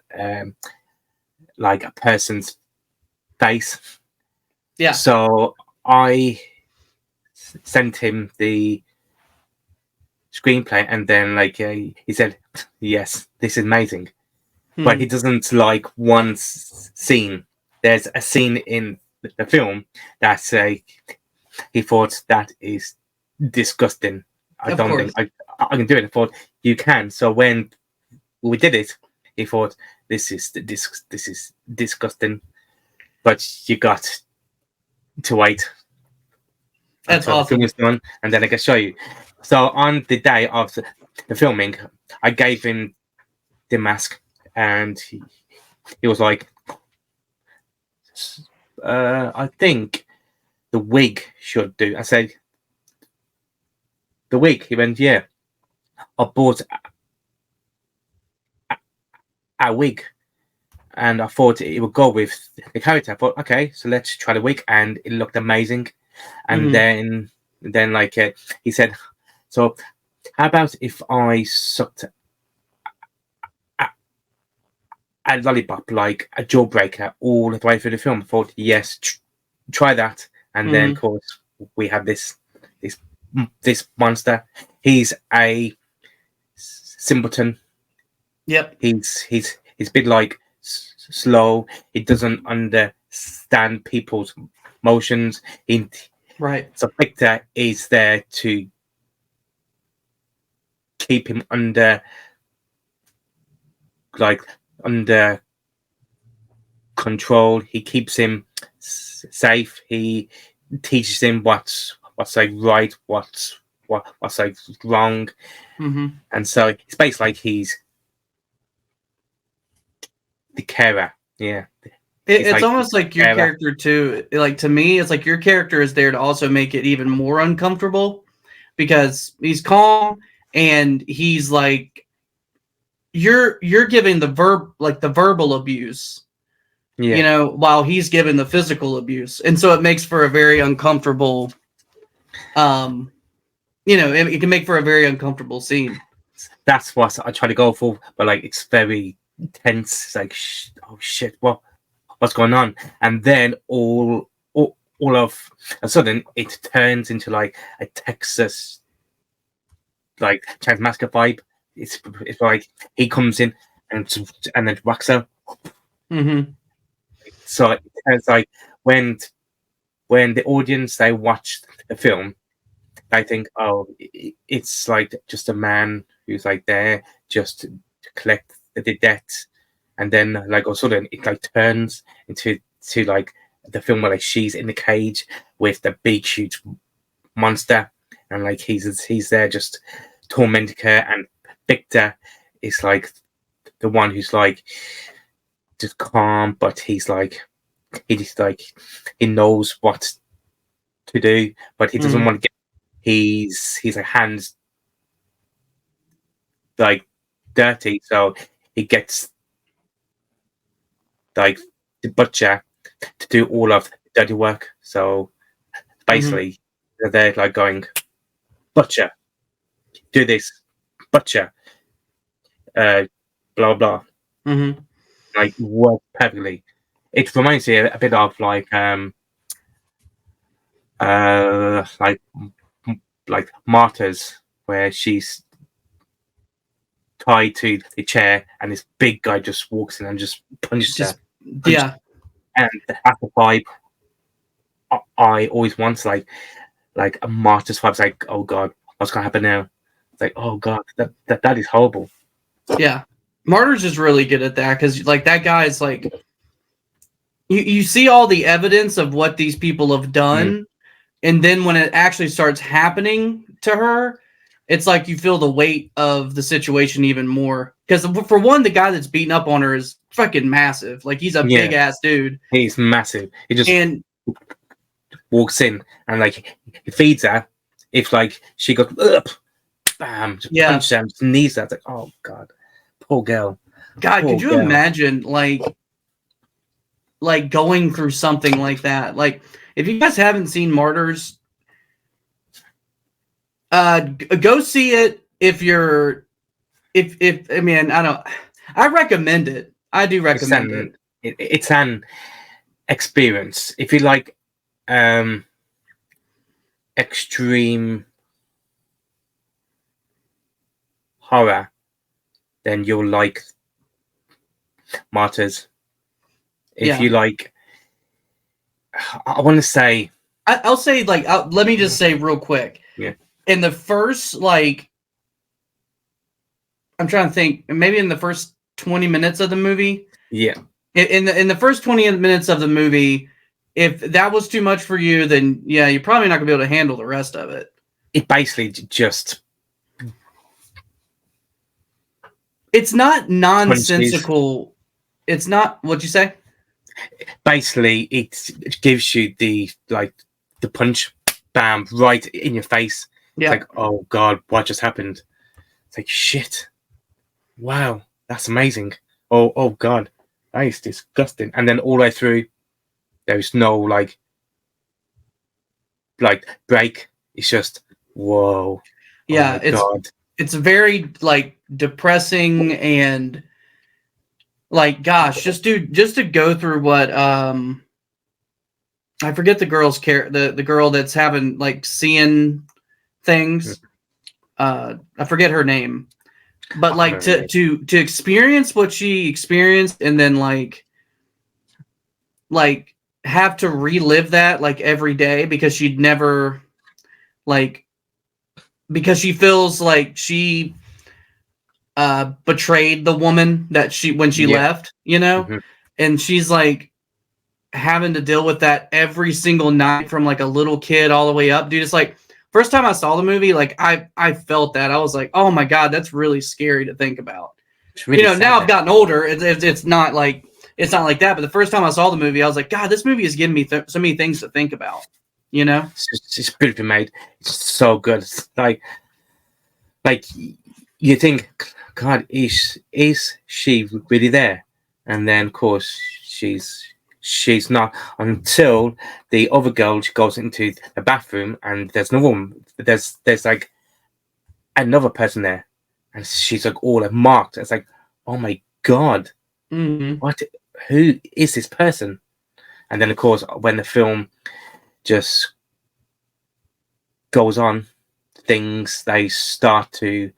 like a person's face. Yeah. So I sent him the screenplay, and then like he said, yes, this is amazing. But he doesn't like one scene. There's a scene in the film that he thought that is disgusting. I don't think I can do it. I thought you can. So when we did it, he thought this is disgusting. But you got to wait. That's awesome. The film is done, and then I can show you. So on the day of the filming, I gave him the mask. And he was like, I think the wig should do. I said, the wig? He went, yeah. I bought a wig. And I thought it would go with the character. I thought, okay, so let's try the wig. And it looked amazing. And then like he said, so how about if I sucked a lollipop, like a jawbreaker, all the way through the film? I thought, yes, try that. And then, of course, we have this monster. He's a simpleton. Yep. He's a bit like slow. He doesn't understand people's motions. Right. So Victor is there to keep him under control. He keeps him safe. He teaches him what's like right, what's like wrong. And so it's basically like he's the carer. Yeah. It's like almost like your character too. Like, to me, it's like your character is there to also make it even more uncomfortable, because he's calm and he's like, you're giving the verbal abuse, you know, while he's giving the physical abuse. And so it makes for a very uncomfortable, you know, it can make for a very uncomfortable scene. That's what I try to go for, but like it's very tense. It's like, oh shit, what's going on? And then all of a sudden it turns into like a Texas like Chainsaw Massacre vibe. It's like he comes in and then whacks her. So it's like when the audience, they watch the film, they think, oh, it's like just a man who's like there just to collect the debt, and then like all of a sudden it like turns into like the film where like she's in the cage with the big huge monster, and like he's there just tormenting her, and Victor is like the one who's like just calm, but he's like he knows what to do, but he doesn't want to get he's like hands like dirty, so he gets like the butcher to do all of the dirty work. So basically, they're like going, butcher, do this, butcher, blah blah. Like work perfectly. It reminds me a bit of like Martyrs, where she's tied to the chair and this big guy just walks in and just punches her. Yeah. And after 5, I always want like a Martyrs vibe. It's like, oh god, what's gonna happen now? It's like, oh god, that is horrible. Yeah. Martyrs is really good at that, because like that guy's like, you see all the evidence of what these people have done, and then when it actually starts happening to her, it's like you feel the weight of the situation even more. Because for one, the guy that's beating up on her is fucking massive. Like, he's a big ass dude. He's massive. He just walks in and like he feeds her. If like she goes up, bam, just punch them, just knees her. It's like, oh god, poor girl. God, could you imagine like going through something like that? Like, if you guys haven't seen Martyrs, go see it. If I mean, I recommend it. I do recommend it. It's an experience. If you like extreme horror, then you'll like Martyrs. If you like, I want to say, I'll say like, let me just say real quick. Yeah. In the first, like, I'm trying to think, maybe in the first 20 minutes of the movie. Yeah. In the first 20 minutes of the movie, if that was too much for you, then yeah, you're probably not gonna be able to handle the rest of it. It basically just, it's not nonsensical. It's not, what'd you say? Basically, it gives you the punch, bam, right in your face. Yeah. It's like, oh god, what just happened? It's like, shit. Wow, that's amazing. Oh god, that is disgusting. And then all the way through, there's no like break. It's just whoa. Yeah, God. It's very like depressing, and like, gosh, just to go through what I forget the girl's the girl that's having like seeing things. I forget her name, but like to experience what she experienced, and then like have to relive that like every day, because she'd never because she feels like she betrayed the woman that when she left, and she's like having to deal with that every single night from like a little kid all the way up. Dude, it's like, first time I saw the movie, like I felt that. I was like, oh my god, that's really scary to think about. Really now I've gotten older. It's not like that. But the first time I saw the movie, I was like, God, this movie is giving me so many things to think about. It's beautifully made. It's so good. It's like you think, God, is she really there? And then of course she's not, until the other girl goes into the bathroom and there's no woman. There's like another person there, and she's like all marked. It's like, oh my god, what? Who is this person? And then of course when the film just goes on, things they start to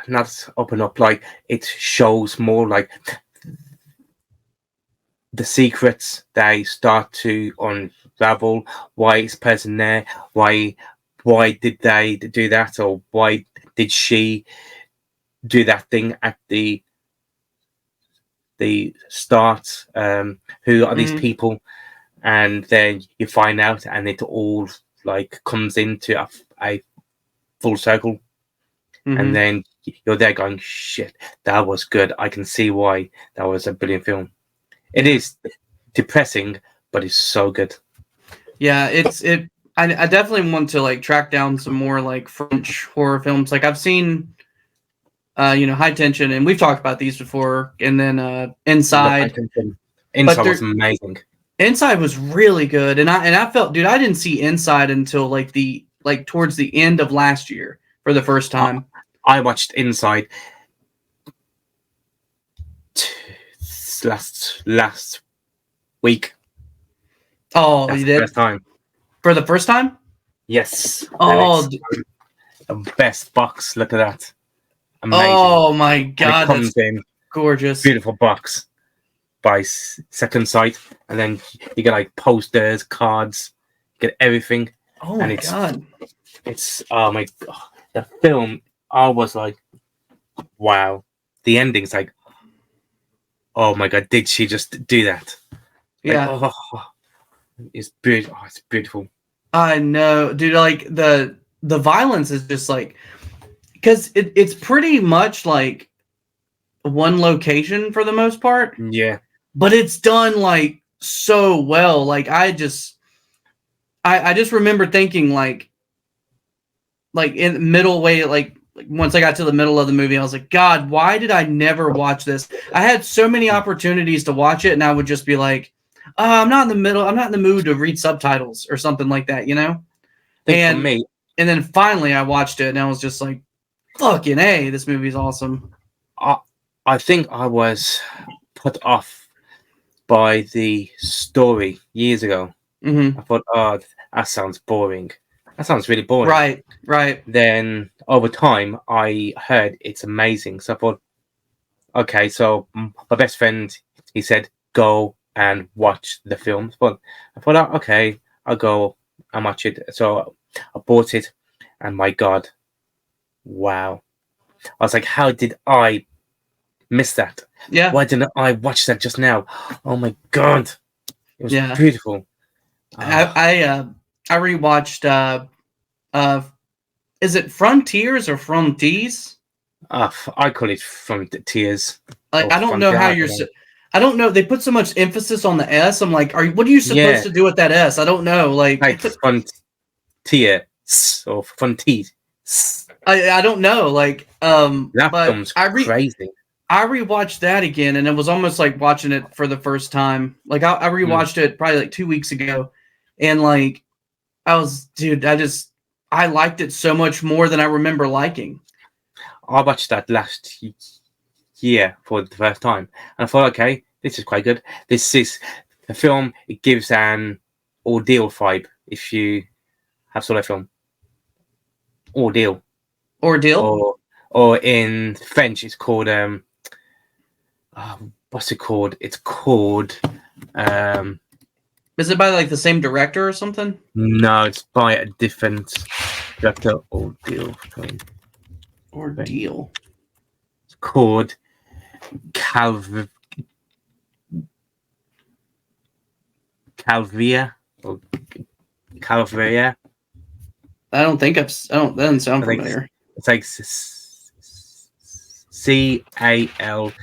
not open up. Like, it shows more like the secrets. They start to unravel. Why is person there? Why did they do that? Or why did she do that thing at the start? Who are these people? And then you find out, and it all like comes into a full circle. And then you're there going, shit, that was good. I can see why that was a brilliant film. It is depressing, but it's so good. Yeah, I definitely want to like track down some more like French horror films. Like I've seen, High Tension, and we've talked about these before, and then Inside. Inside was amazing. Inside was really good, and I felt, dude, I didn't see Inside until towards the end of last year for the first time. I watched Inside last week. Oh, that's you the did? first time. For the first time? Yes. Oh, the best box. Look at that. Amazing. Oh my god, that's gorgeous. Beautiful box by Second Sight, and then you get like posters, cards, you get everything. Oh my god. It's oh my god. The film, I was like, wow. The ending's like, oh my god, did she just do that? Yeah. It's beautiful. Oh, it's beautiful. I know, dude. Like the violence is just like, because it's pretty much like one location for the most part. Yeah. But it's done like so well. Like I just remember thinking like in the middle way, like once I got to the middle of the movie, I was like, God, why did I never watch this? I had so many opportunities to watch it, and I would just be like, I'm not in the middle. I'm not in the mood to read subtitles or something like that, For me, and then finally I watched it, and I was just like, fucking A, this movie's awesome. I think I was put off by the story years ago. Mm-hmm. I thought, oh, that sounds boring. That sounds really boring. Right. Then over time, I heard it's amazing. So I thought, okay, so my best friend, he said, go and watch the film. But I thought, oh, okay, I'll go and watch it. So I bought it, and my God, wow. I was like, how did I miss that? Yeah. Why didn't I watch that just now? Oh my God. It was beautiful. I rewatched is it Frontiers or Fronties? I call it Frontiers. Like I don't know how I don't know. They put so much emphasis on the S. I'm like, what are you supposed to do with that S? I don't know. Like Frontier or Fronties. I don't know. Like that but film's crazy. I rewatched that again, and it was almost like watching it for the first time. Like I rewatched it probably like 2 weeks ago, and like I liked it so much more than I remember liking. I watched that last year for the first time, and I thought, okay, this is quite good. This is the film. It gives an ordeal vibe. If you have saw that film, Ordeal, or in French, it's called what's it called? It's called. Is it by like the same director or something? No, it's by a different director. Ordeal. It's called Calvia or Calvia. I don't think that doesn't sound familiar. It's like CALVARE.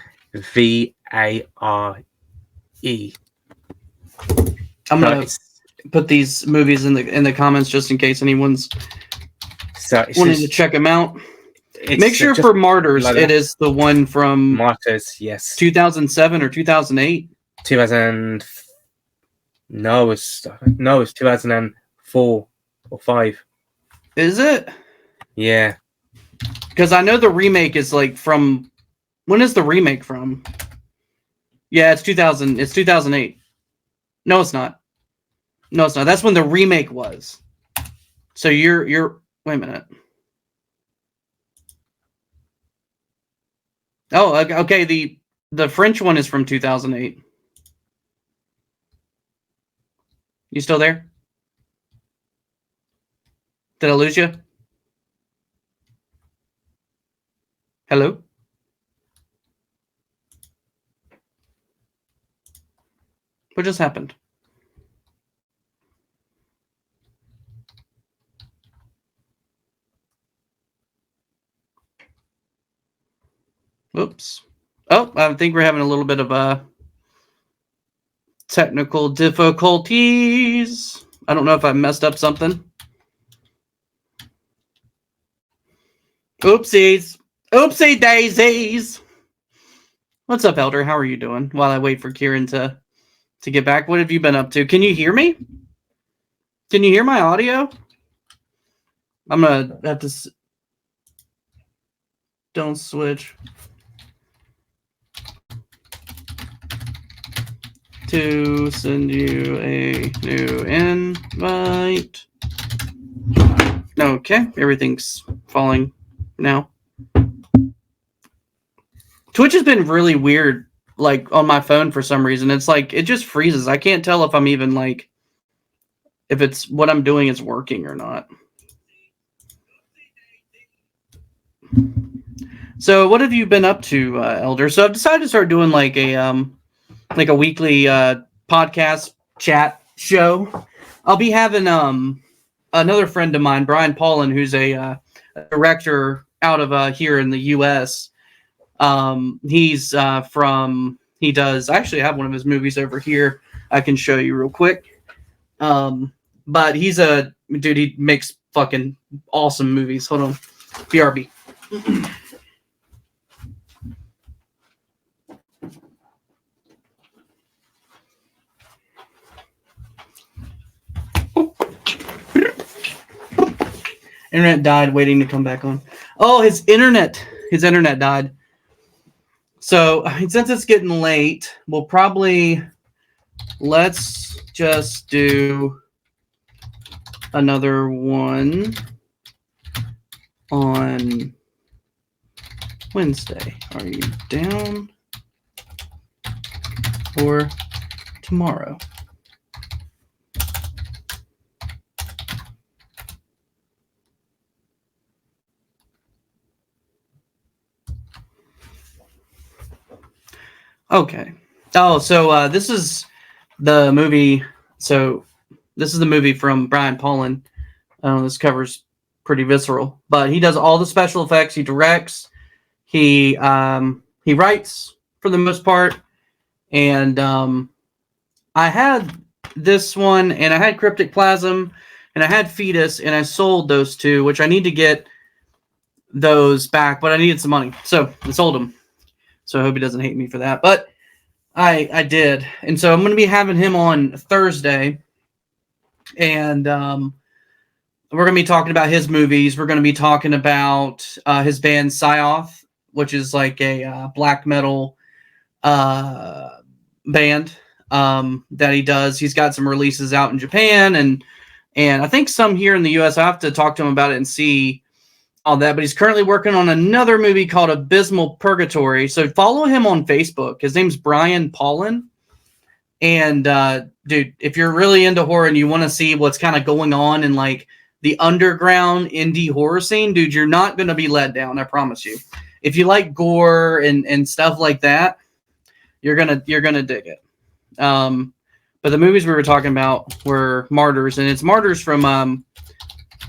I'm gonna put these movies in the comments just in case anyone's wanting to check them out. Make sure for Martyrs, it is the one from Martyrs, yes, 2007 or 2008. 2000. No, it's 2004 or 5. Is it? Yeah. Because I know the remake is like from. When is the remake from? Yeah, it's 2000. It's 2008. No, it's not. No, it's not. That's when the remake was. So you're. Wait a minute. Oh, okay. The French one is from 2008. You still there? Did I lose you? Hello? What just happened? Oops. Oh, I think we're having a little bit of Technical difficulties. I don't know if I messed up something. Oopsies. Oopsie daisies. What's up, Elder? How are you doing? While I wait for Kieran to get back, what have you been up to? Can you hear me? Can you hear my audio? I'm gonna have to. Don't switch. To send you a new invite. Okay, everything's falling now. Twitch has been really weird, like on my phone for some reason. It's like it just freezes. I can't tell if I'm even like if it's what I'm doing is working or not. So what have you been up to, Elder? So I've decided to start doing like a weekly podcast chat show. I'll be having another friend of mine, Brian Paulin, who's a director out of here in the U.S. He's he does, I actually have one of his movies over here. I can show you real quick. But he's a dude, he makes fucking awesome movies. Hold on. BRB. Internet died, waiting to come back on. Oh, his internet died. So since it's getting late, we'll probably let's just do another one on Wednesday. Are you down for tomorrow? Okay. Oh, so this is the movie. So this is the movie from Brian Paulin. This cover's pretty visceral, but he does all the special effects. He directs. He writes for the most part. And I had this one, and I had Cryptic Plasm, and I had Fetus, and I sold those two, which I need to get those back, but I needed some money, so I sold them. So I hope he doesn't hate me for that. But I did. And so I'm going to be having him on Thursday. And we're going to be talking about his movies. We're going to be talking about his band Psyoth, which is like a black metal band that he does. He's got some releases out in Japan and I think some here in the US. I have to talk to him about it and see all that, but he's currently working on another movie called Abysmal Purgatory. So follow him on Facebook. His name's Brian Paulin. And dude, if you're really into horror and you want to see what's kind of going on in like the underground indie horror scene, dude, you're not going to be let down. I promise you. If you like gore and stuff like that, you're gonna dig it. But the movies we were talking about were Martyrs, and it's Martyrs from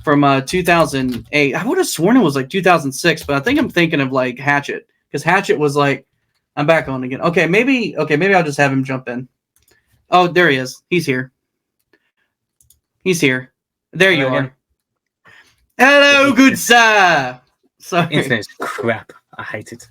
2008. I would have sworn it was like 2006, but I think I'm thinking of like Hatchet, because Hatchet was like, I'm back on again. Okay, maybe I'll just have him jump in. Oh, there he is. He's here. There you are. Hello, good sir. Sorry. Internet's crap. I hate it.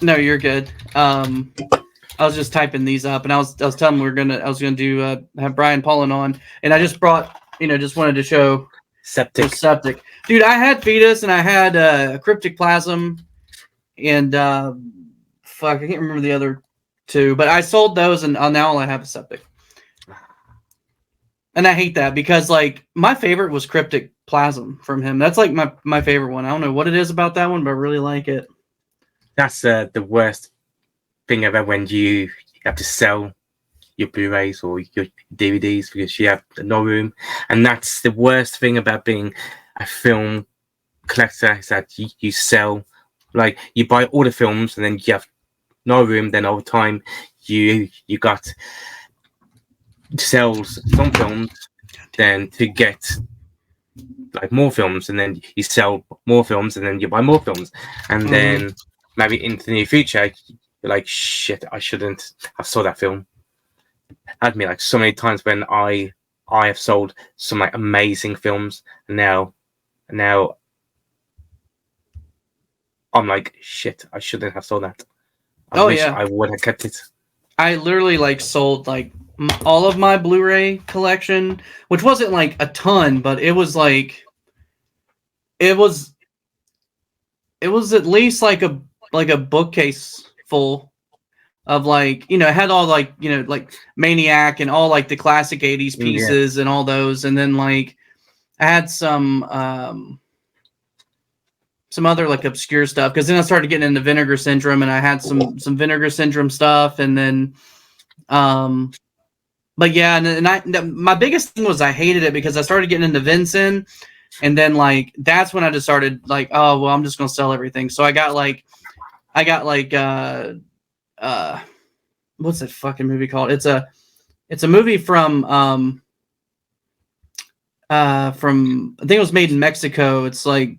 No, you're good. I was just typing these up, and I was telling him I was gonna do have Brian Paulin on, and I just brought just wanted to show septic. Dude, I had Fetus and I had Cryptic Plasm, and fuck, I can't remember the other two, but I sold those, and now all I have is Septic. And I hate that because like my favorite was Cryptic Plasm from him. That's like my favorite one. I don't know what it is about that one, but I really like it. That's the worst thing ever when you have to sell your Blu-rays or your DVDs because you have no room. And that's the worst thing about being a film collector, is that you sell, like you buy all the films and then you have no room. Then over time you got to sell some films then to get like more films, and then you sell more films, and then you buy more films, and then maybe into the near future you're like, shit, I shouldn't have saw that film. had me like so many times when I have sold some like amazing films, and now I'm like, shit, I shouldn't have sold that. I wish I would have kept it. I literally like sold like all of my Blu-ray collection, which wasn't like a ton, but it was like it was at least like a bookcase full of like, you know, it had all like, you know, like Maniac and all like the classic 80s pieces and all those, and then like I had some other like obscure stuff, because then I started getting into Vinegar Syndrome, and I had some Vinegar Syndrome stuff, and then but yeah, and my biggest thing was I hated it because I started getting into Vincent, and then like that's when I just started like, oh well, I'm just gonna sell everything. So I got like what's that fucking movie called? It's a movie from I think it was made in Mexico. It's like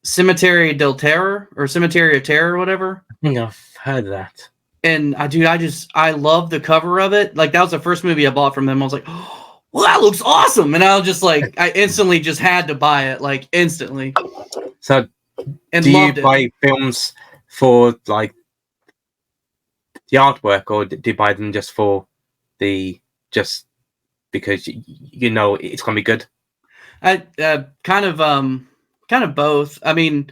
Cemetery del Terror or Cemetery of Terror or whatever. I think I've heard that. And I love the cover of it. Like that was the first movie I bought from them. I was like, oh, well, that looks awesome. And I was just like, I instantly just had to buy it, like instantly. So and do you buy films for like the artwork, or do you buy them just for just because you know it's gonna be good? I kind of both. I mean,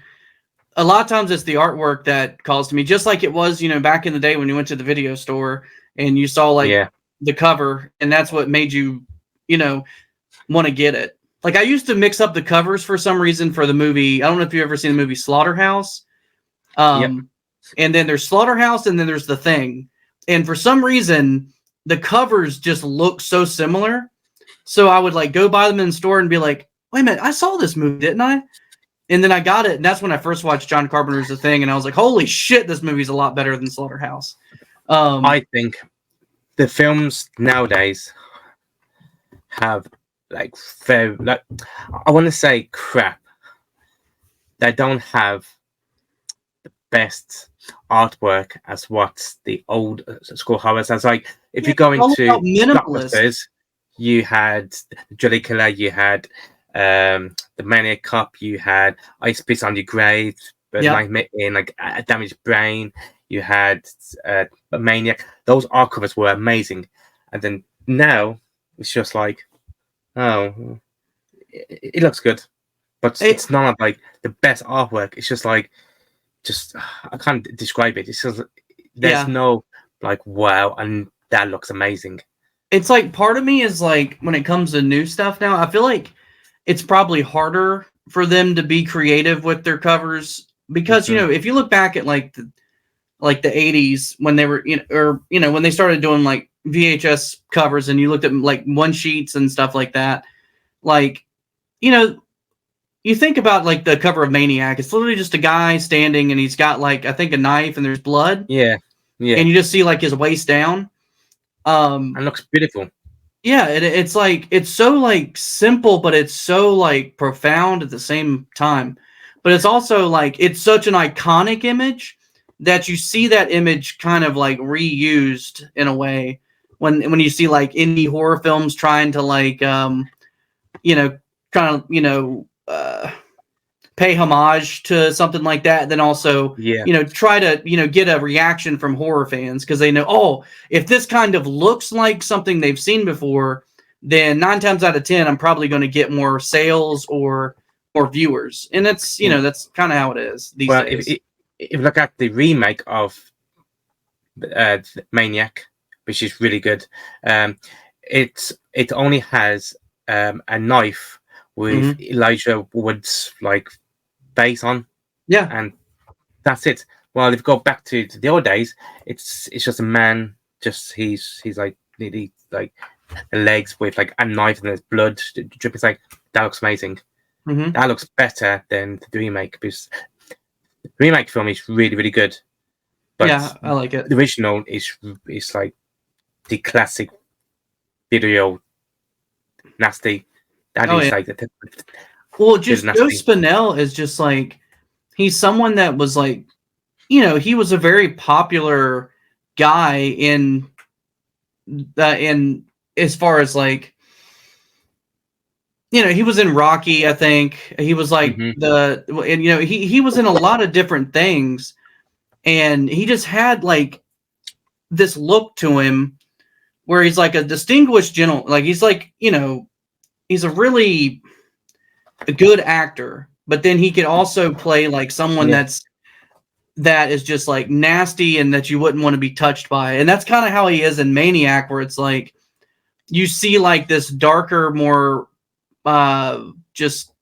a lot of times it's the artwork that calls to me, just like it was, you know, back in the day when you went to the video store and you saw like the cover, and that's what made you, you know, want to get it. Like I used to mix up the covers for some reason for the movie. I don't know if you've ever seen the movie Slaughterhouse. And then there's Slaughterhouse, and then there's The Thing. And for some reason, the covers just look so similar. So I would like go buy them in the store and be like, wait a minute, I saw this movie, didn't I? And then I got it, and that's when I first watched John Carpenter's The Thing, and I was like, holy shit, this movie's a lot better than Slaughterhouse. I think the films nowadays have like very, like, I want to say crap. They don't have the best artwork as what the old school horror sounds like. If you go into blockbusters, you had Jolly Killer, you had the Maniac Cop, you had Ice Piece on Your Grave, Nightmare in like a Damaged Brain, you had Maniac. Those art covers were amazing, and then now it's just like, oh, it looks good, but it's not like the best artwork. It's just like, I can't describe it. It's just there's no like wow, and that looks amazing. It's like part of me is like, when it comes to new stuff now, I feel like it's probably harder for them to be creative with their covers, because you know, if you look back at like the 80s when they were, you know, or you know, when they started doing like VHS covers, and you looked at like one sheets and stuff like that, like, you know, you think about like the cover of Maniac, it's literally just a guy standing, and he's got like, I think, a knife, and there's blood. Yeah. And you just see like his waist down. It looks beautiful. Yeah, it's like, it's so like simple, but it's so like profound at the same time. But it's also like, it's such an iconic image that you see that image kind of like reused in a way when you see like indie horror films trying to like you know, kind of, you know, pay homage to something like that, then also, you know, try to, you know, get a reaction from horror fans, because they know, oh, if this kind of looks like something they've seen before, then 9 times out of 10 I'm probably going to get more sales or viewers. And it's, you know, that's kind of how it is these days. If you look at the remake of Maniac, which is really good, it only has a knife with Elijah Wood's like face on, and that's it. Well, if you go back to the old days, it's just a man, just he's like nearly like legs with like a knife and there's blood dripping. It's like, that looks amazing. That looks better than the remake, because the remake film is really, really good. But yeah, I like it. The original is like the classic video nasty. That is like the well, just Joe Spinell is just like, he's someone that was like, you know, he was a very popular guy in as far as like, you know, he was in Rocky, I think. He was like and you know, he was in a lot of different things, and he just had like this look to him where he's like a distinguished gentleman. Like he's like, you know, he's a really good actor, but then he could also play like someone that is just like nasty and that you wouldn't want to be touched by. And that's kind of how he is in Maniac, where it's like you see like this darker, more just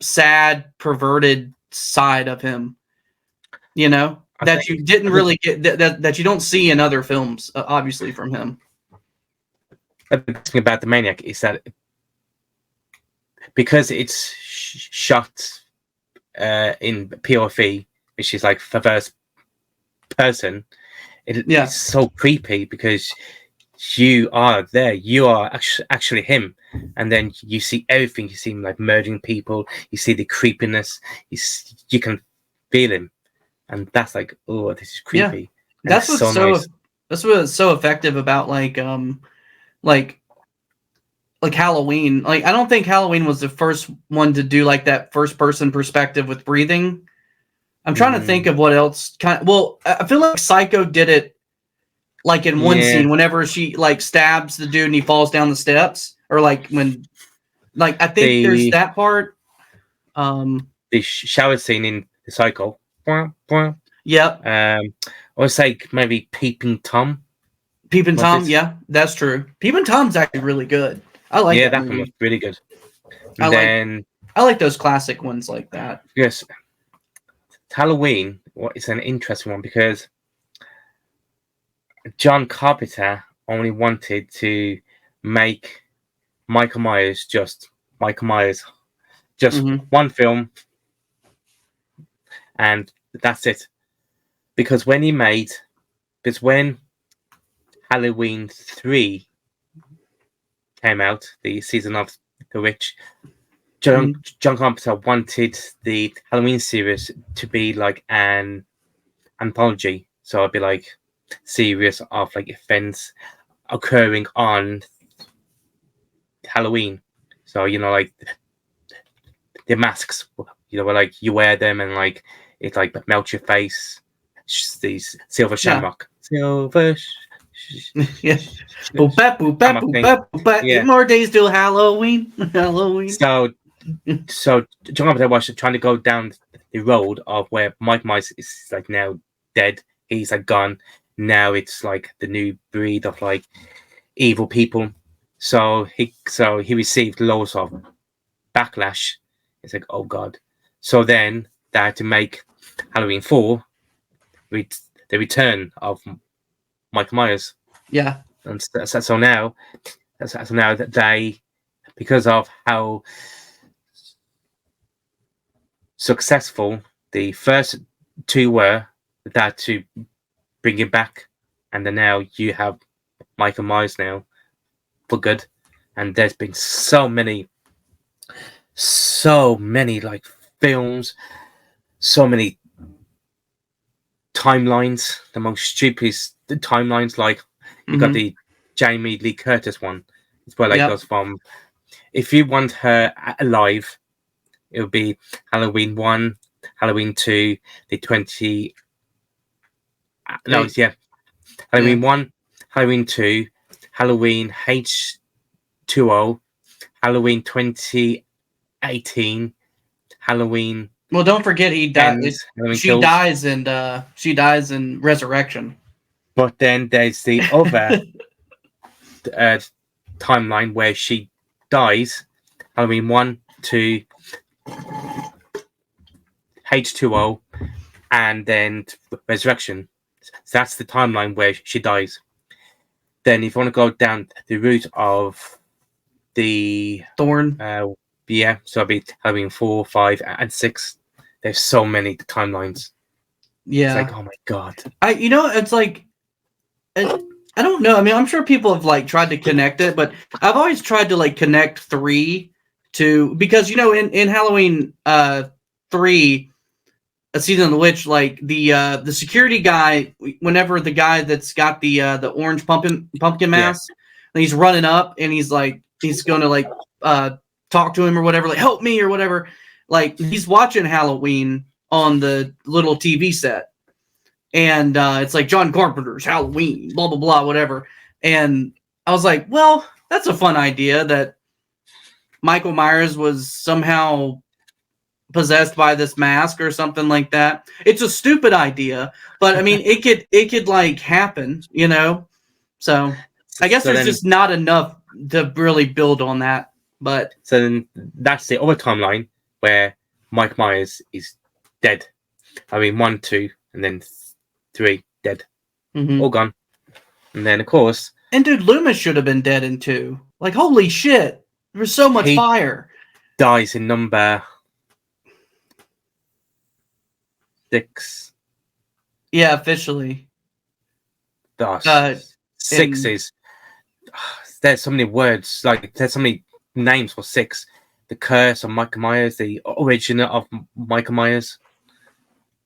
sad, perverted side of him, you know, that you didn't really get, that you don't see in other films, obviously, from him. The thing about the Maniac is that because it's shot in POV, which is like for first person, it's so creepy because you are there, you are actually him, and then you see everything. You see him like murdering people, you see the creepiness, you can feel him, and that's like, oh, this is creepy. That's what's so nice. That's what's so effective about like Halloween. Like I don't think Halloween was the first one to do like that first person perspective with breathing. I'm trying to think of what else well, I feel like Psycho did it like in one scene whenever she like stabs the dude and he falls down the steps, or like when, like, I think there's that part. The shower scene in the Psycho. Yeah. Or it's like maybe Peeping Tom. Peeping Tom, yeah, that's true. Peeping Tom's actually really good. I like that one was really good. I like those classic ones like that. Yes. Halloween is an interesting one because John Carpenter only wanted to make Michael Myers just Michael Myers. Just one film, and that's it. Because when Halloween 3 came out, the season of the witch, John Carpenter wanted the Halloween series to be like an anthology. So it'd be like series of like events occurring on Halloween. So, you know, like the masks, you know, where like you wear them and like it like melts your face. These silver shamrock. Silver. Yeah. Boop, bap, boop, bap, boop, bap, boop, bap. 8 more days till Halloween. Halloween. So John Carpenter was trying to go down the road of where Mike Myers is like now dead. He's like gone. Now it's like the new breed of like evil people. So he received loads of backlash. It's like, oh god. So then they had to make Halloween 4 with the return of Michael Myers. Yeah. And so now that they, because of how successful the first 2 were, that to bring it back, and then now you have Michael Myers now for good. And there's been so many like films, so many timelines, the most stupid timelines. Like you got the Jamie Lee Curtis one. It's where like goes from, if you want her alive, it would be Halloween 1, Halloween 2, the 20. Halloween 1, Halloween 2, Halloween H2O, Halloween 2018, Halloween. Well, don't forget he dies. She dies in Resurrection. But then there's the other timeline where she dies. Halloween 1, 2, H2O, and then Resurrection. So that's the timeline where she dies. Then if you want to go down the route of the Thorn, so it'll be Halloween 4, 5, and 6. There's so many timelines. Yeah, it's like, oh my god. It's like, I don't know. I mean, I'm sure people have like tried to connect it, but I've always tried to like connect 3 to, because in Halloween 3, a season of the witch, like the security guy, whenever the guy that's got the orange pumpkin mask, and he's running up and he's gonna like talk to him or whatever, like help me or whatever. Like he's watching Halloween on the little TV set, and it's like John Carpenter's Halloween, blah blah blah, whatever. And I was like, well, that's a fun idea that Michael Myers was somehow possessed by this mask or something like that. It's a stupid idea, but I mean, it could like happen, you know. So I guess there's just not enough to really build on that. But so then that's the other timeline where Mike Myers is dead. I mean, 1, 2, and then 3 dead, all gone. And then of course, and dude, Loomis should have been dead in 2. Like holy shit, there was so much fire. Dies in number 6. Yeah, officially. 6 is. There's so many words. Like there's so many names for 6. The Curse of Michael Myers, the origin of Michael Myers.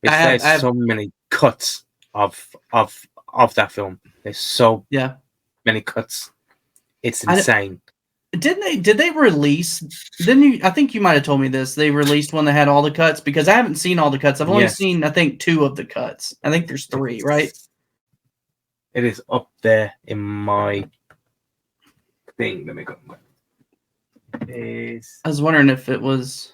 There's so many cuts of that film. There's so many cuts. It's insane. Did they release? Didn't you? I think you might have told me this. They released one that had all the cuts because I haven't seen all the cuts. I've only seen I think 2 of the cuts. I think there's 3, right? It is up there in my thing. Let me go. I was wondering if it was.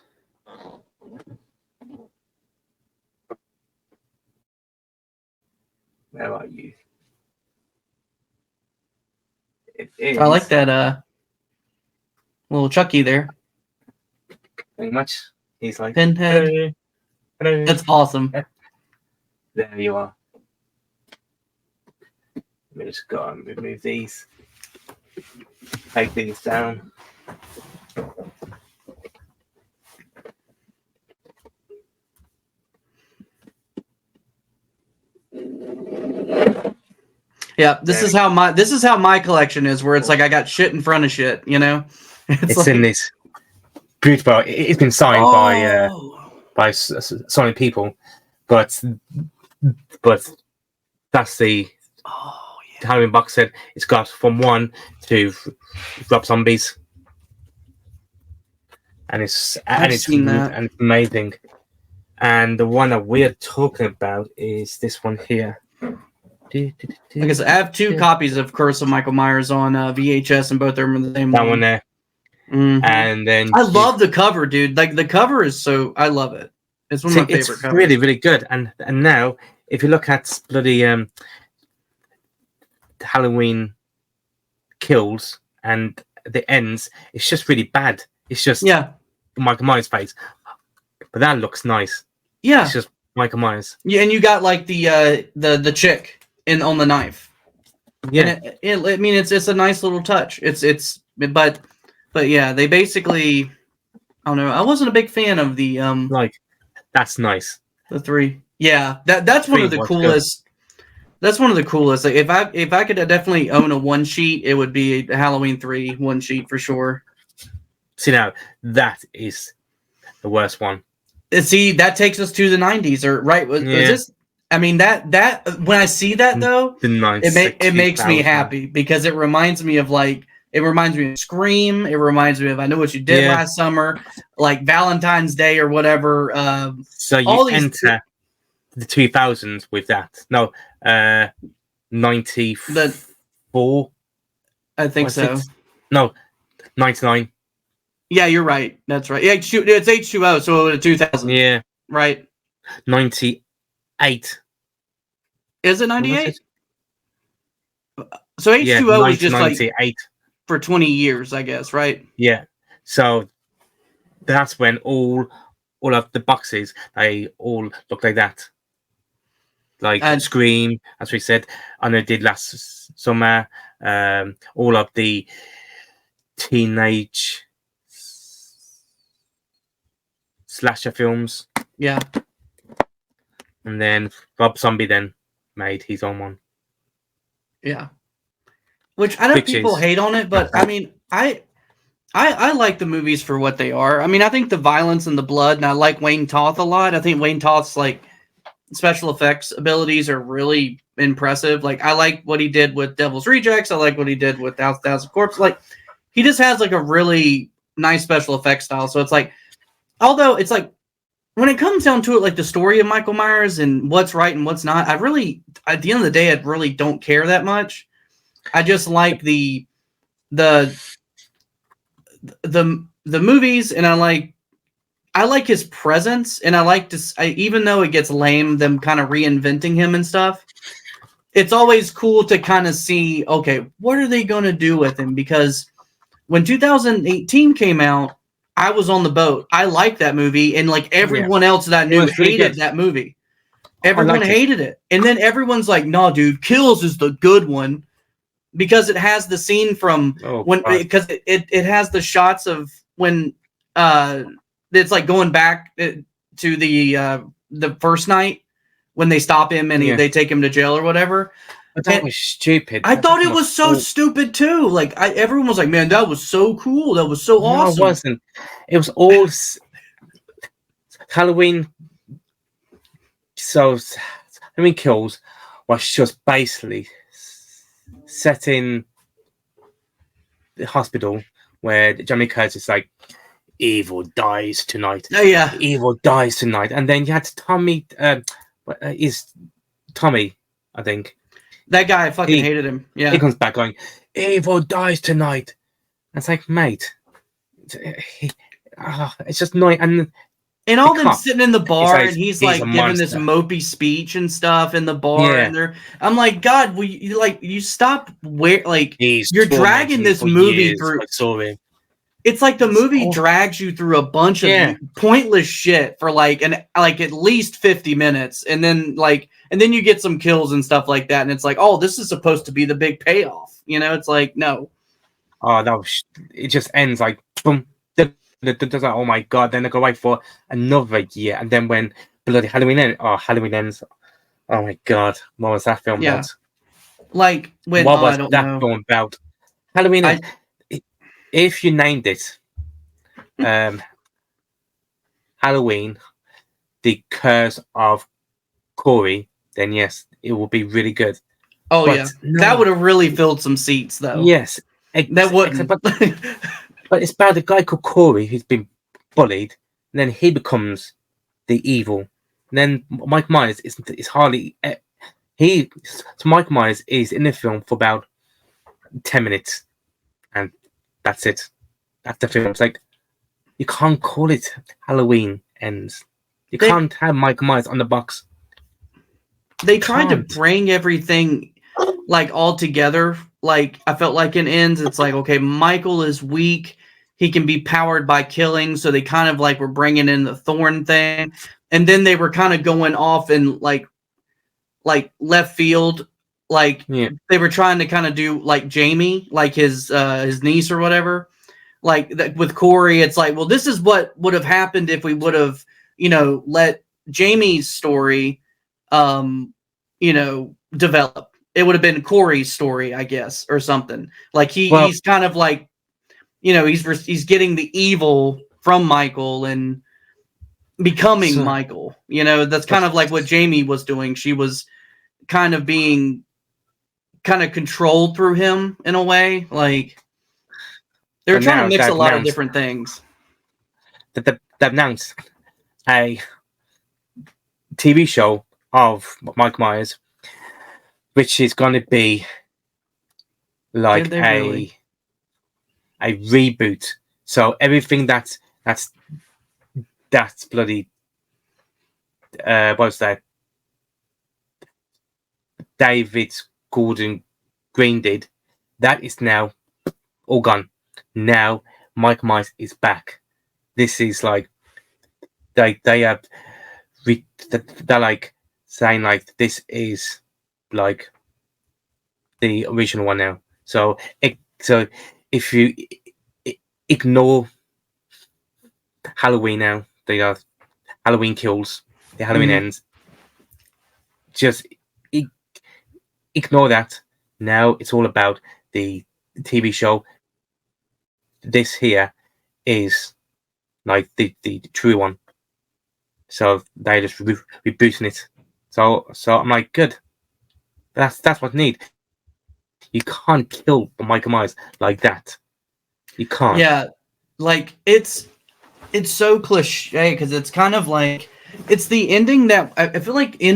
Where are you? It is. I like that little Chucky there. Very much. He's like Pinhead. Hello. Hello. That's awesome. There you are. Let me just go and remove these. Take these down. Yeah, this is how my collection is, where it's like I got shit in front of shit, you know. It's like, in this beautiful. It's been signed by so many people, but that's the Halloween box set. It's got from 1 to Rob Zombies, and it's amazing. And the one that we're talking about is this one here. Because I have 2 copies of Curse of Michael Myers on VHS, and both of them are the same that one there. And then I love the cover, dude. Like the cover is I love it. It's one of my favorite covers. Really, really good. And now, if you look at bloody Halloween Kills and the ends, it's just really bad. It's just Michael Myers' face, but that looks nice. Yeah, it's just Michael Myers. Yeah, and you got like the chick on the knife. Yeah, and I mean it's a nice little touch. But yeah, they basically, I don't know. I wasn't a big fan of the like that's nice. The 3, yeah, that's one of the coolest. Good. That's one of the coolest. Like, if I could definitely own a 1 sheet, it would be a Halloween 3 1 sheet for sure. See now, that is the worst one. See, that takes us to the 90s, or right? Was this? I mean that when I see that though, the 90s, it makes me happy because it reminds me of Scream. It reminds me of I Know What You Did Last Summer, like Valentine's Day or whatever. So you enter the 2000s with that. No, 94. I think so. No, 99. Yeah, you're right. That's right. Yeah, it's H2O, so it was 2000. Yeah. Right. 98. Is it 98? So H2O was just 98. Like for 20 years, I guess, right? Yeah. So that's when all of the boxes, they all look like that. Like Scream, as we said, I know did last summer. All of the teenage slasher films. Yeah. And then Rob Zombie then made his own one. Yeah. Which I know people hate on it, but I mean, I I like the movies for what they are. I mean, I think the violence and the blood, and I like Wayne Toth a lot. I think Wayne Toth's like special effects abilities are really impressive. Like I like what he did with Devil's Rejects. I like what he did with Thousand Corpse. Like he just has like a really nice special effects style. So it's like, although it's like when it comes down to it, like the story of Michael Myers and what's right and what's not, I really, at the end of the day, I really don't care that much. I just like the movies, and I like his presence, and I like to, even though it gets lame, them kind of reinventing him and stuff. It's always cool to kind of see, okay, what are they going to do with him? Because when 2018 came out, I was on the boat. I liked that movie, and like everyone else that I knew hated that movie. Everyone hated it. And then everyone's like, no, dude, Kills is the good one. Because it has the scene from because it has the shots of when it's like going back to the first night when they stop him and they take him to jail or whatever. But that was stupid. I thought it was so stupid too. Like everyone was like, "Man, that was so cool. That was so awesome." No, it wasn't. It was all Halloween. So Halloween Kills was just basically set in the hospital where Jamie Curtis is like, evil dies tonight. Oh yeah, evil dies tonight. And then you had Tommy. Is Tommy? I think that guy. I fucking hated him. Yeah, he comes back going, evil dies tonight. And it's like, mate, it's just annoying. And all them sitting in the bar, and he's like giving monster. this mopey speech and stuff in the bar, and I'm like, God, will you stop? You're dragging this movie through. It's like the movie drags you through a bunch of pointless shit for like at least 50 minutes, and then you get some kills and stuff like that, and it's like, oh, this is supposed to be the big payoff, It's like, no. Oh, it just ends like boom. Like, oh my god! Then they go away for another year, and then when bloody Halloween ends. Oh my god! What was that film about? Like when what was that film about? Halloween. If you named it, Halloween, the Curse of Corey, then yes, it will be really good. Oh but that would have really filled some seats, though. Yes, that wouldn't. But it's about a guy called Corey who's been bullied, and then he becomes the evil. And then Mike Myers is hardly Mike Myers is in the film for about 10 minutes, and that's it. That's the film. It's like you can't call it Halloween Ends. You can't have Mike Myers on the box. They tried to bring everything like all together. Like I felt like in Ends, it's like, okay, Michael is weak. He can be powered by killing. So they kind of like were bringing in the Thorn thing. And then they were kind of going off in like left field. Like they were trying to kind of do like Jamie, like his niece or whatever. Like with Corey, it's like, well, this is what would have happened if we would have, let Jamie's story, develop. It would have been Corey's story, I guess, or something. Like he's kind of like, he's getting the evil from Michael and becoming Michael. That's kind of like what Jamie was doing. She was kind of being kind of controlled through him in a way. Like they're trying to mix a lot of different things. They've announced a TV show of Mike Myers, which is going to be like a reboot. So everything that's bloody what's that? David Gordon Green did. That is now all gone. Now Mike Myers is back. This is like they're like saying like this is like the original one now. So if you ignore Halloween now, they are Halloween Kills, the Halloween Ends. Just ignore that. Now it's all about the TV show. this here is like the true one. So they just rebooting it. So I'm like, good. That's what I need. You can't kill Michael Myers like that. You can't. Yeah, like it's so cliche because it's kind of like it's the ending that I feel like the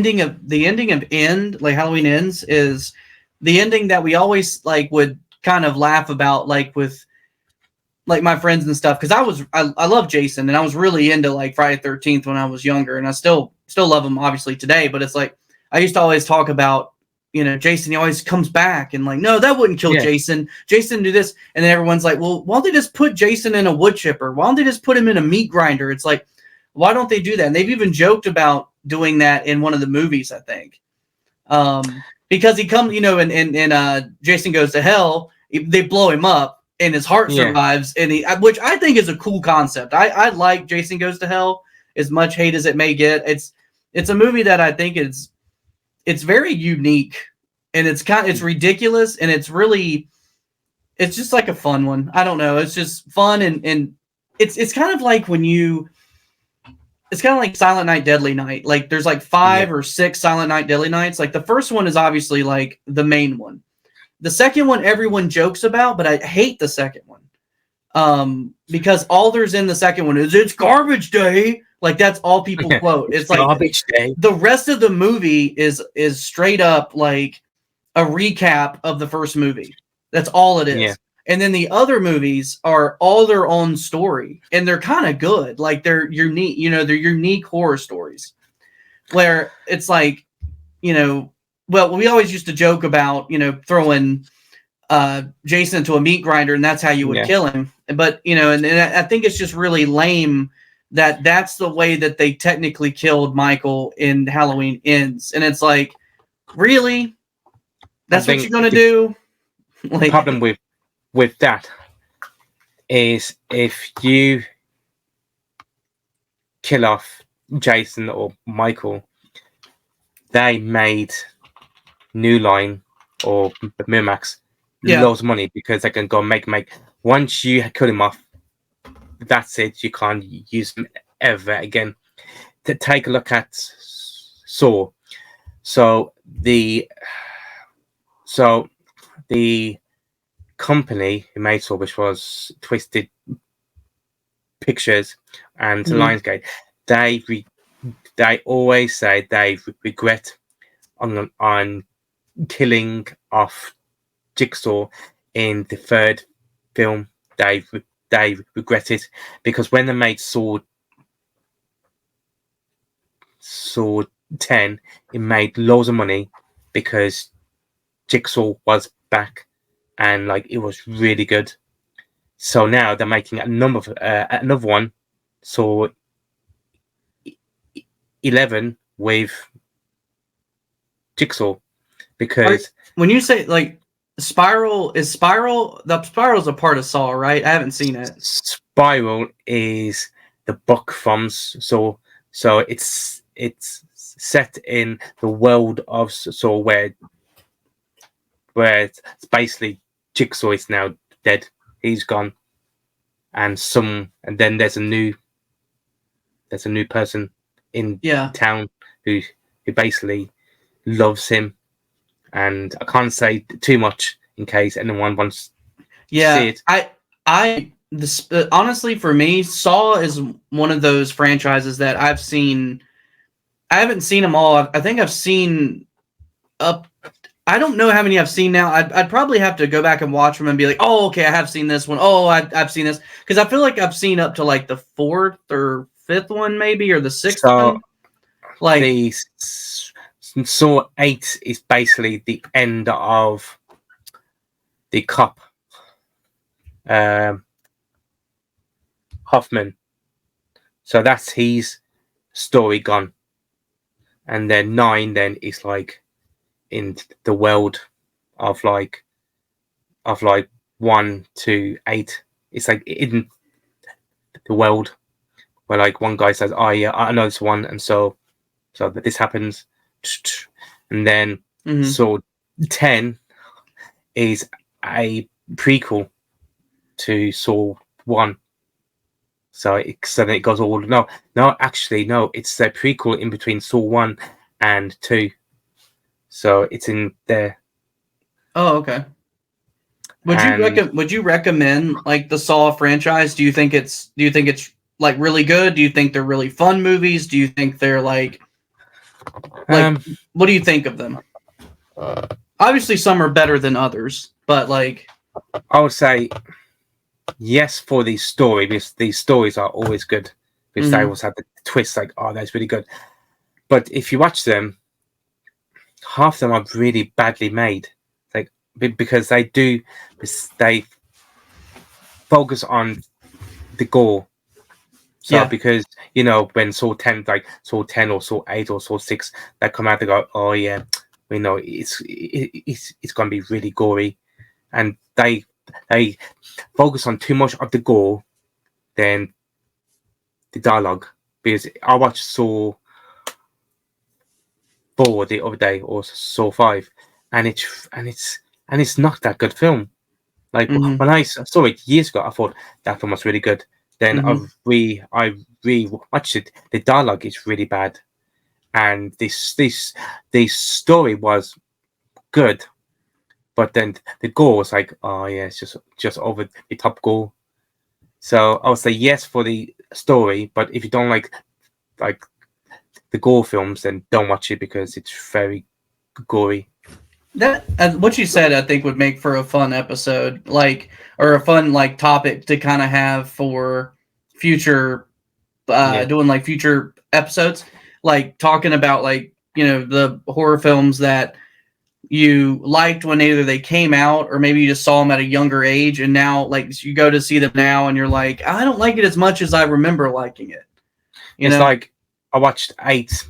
ending of End, like Halloween Ends, is the ending that we always like would kind of laugh about, like with like my friends and stuff, because I love Jason and I was really into like Friday 13th when I was younger, and I still love him obviously today, but it's like I used to always talk about, you know, Jason, he always comes back and like, no, that wouldn't kill Jason. Jason do this, and then everyone's like, well, why don't they just put Jason in a wood chipper? Why don't they just put him in a meat grinder? It's like, why don't they do that? And they've even joked about doing that in one of the movies, I think, because he comes, you know, and Jason Goes to Hell, they blow him up and his heart survives, and which I think is a cool concept. I like Jason Goes to Hell, as much hate as it may get. It's a movie that I think it's very unique, and it's ridiculous, and it's just like a fun one. I don't know. It's just fun, and it's kind of like it's kind of like Silent Night, Deadly Night. Like there's like 5 or 6 Silent Night, Deadly Nights. Like the first one is obviously like the main one. The second one everyone jokes about, but I hate the second one. Because all there's in the second one is it's garbage day. Like that's all people quote. It's like garbage day. The rest of the movie is straight up like a recap of the first movie. That's all it is. Yeah. And then the other movies are all their own story, and they're kind of good. Like they're unique, you know, they're unique horror stories where it's like, you know, well, we always used to joke about, you know, throwing Jason into a meat grinder and that's how you would kill him. But, you know, and I think it's just really lame that that's the way that they technically killed Michael in Halloween Ends. And it's like, really? That's what you're going to do? Like, the problem with that is if you kill off Jason or Michael, they made New Line or Miramax loads of money because they can go make. Once you kill him off, that's it. You can't use him ever again. To take a look at Saw, so the company who made Saw, which was Twisted Pictures and Lionsgate, they always say they regret on killing off Jigsaw in the third film. They regret it because when they made Saw 10, it made loads of money because Jigsaw was back and like it was really good. So now they're making another one, Saw 11 with Jigsaw, because when you say like Spiral, the Spiral's a part of Saw, right? I haven't seen it. Spiral is the book from Saw, so it's set in the world of Saw where it's basically Jigsaw is now dead, he's gone, and then there's a new person in town who basically loves him, and I can't say too much in case anyone wants to see it. Honestly, for me, Saw is one of those franchises that I've seen. I haven't seen them all. I think I've seen up. I don't know how many I've seen now. I'd probably have to go back and watch them and be like, oh, okay, I have seen this one. Oh, I've seen this, because I feel like I've seen up to like the 4th or 5th one, maybe, or the 6th one. Like the Saw 8 is basically the end of the cop Hoffman. So that's his story gone. And then 9 then is like in the world of like 1 to 8. It's like in the world where like one guy says, oh yeah, I know this one, and so that this happens. And then Saw 10 is a prequel to Saw 1. So then it goes all no, actually no, it's a prequel in between Saw 1 and 2. So it's in there. Oh, okay. Would you recommend like the Saw franchise? Do you think it's like really good? Do you think they're really fun movies? Do you think they're like what do you think of them? Obviously some are better than others, but like I would say yes for the story, because these stories are always good, because they always have the twist like, oh, that's really good. But if you watch them, half of them are really badly made, like because they focus on the gore. So because when Saw 10 or Saw 8 or Saw 6 that come out, they go, oh yeah, we know it's gonna be really gory, and they focus on too much of the gore than the dialogue. Because I watched Saw 4 the other day, or Saw 5, and it's not that good film. Like when I saw it years ago, I thought that film was really good. Then I re-watched it. The dialogue is really bad, and this story was good, but then the gore was like, oh yeah, it's just over the top gore. So I would say yes for the story, but if you don't like the gore films, then don't watch it, because it's very gory. That what you said, I think, would make for a fun episode, or a fun topic to kind of have for future, doing future episodes, talking about the horror films that you liked when either they came out, or maybe you just saw them at a younger age, and now you go to see them now, and you're like, I don't like it as much as I remember liking it. You know? Like I watched 8mm.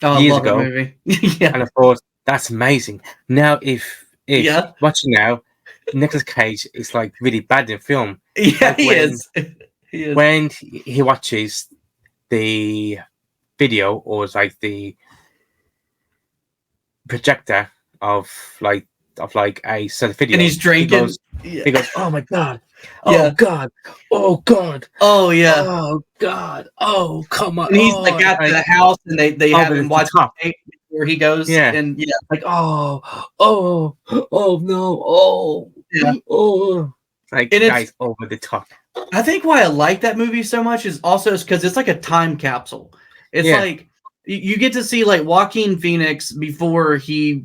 Oh, years I love ago, that movie. Yeah. And of course that's amazing. Now, if watching now, Nicolas Cage is really bad in film. Yeah, he is. He is. When he watches the video, or the projector of a set of video, and he's drinking, he goes, oh my god, oh god, oh god, oh yeah, oh god, oh come on. And he's at the house, and they have him watch the tape before he goes, and oh no, oh and it's over the top. I think why I like that movie so much is also because it's like a time capsule. It's you get to see Joaquin Phoenix before he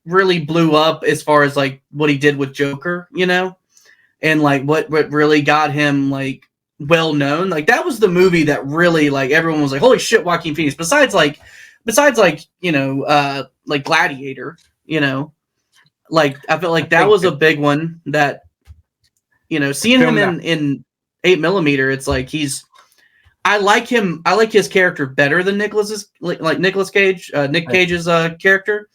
really blew up, as far as what he did with Joker, and what really got him well known. That was the movie that really everyone was like, holy shit, Joaquin Phoenix. Besides Gladiator, I feel that was a big one that seeing him in 8mm, it's I like him. I like his character better than Nicolas Cage, Nick Cage's character.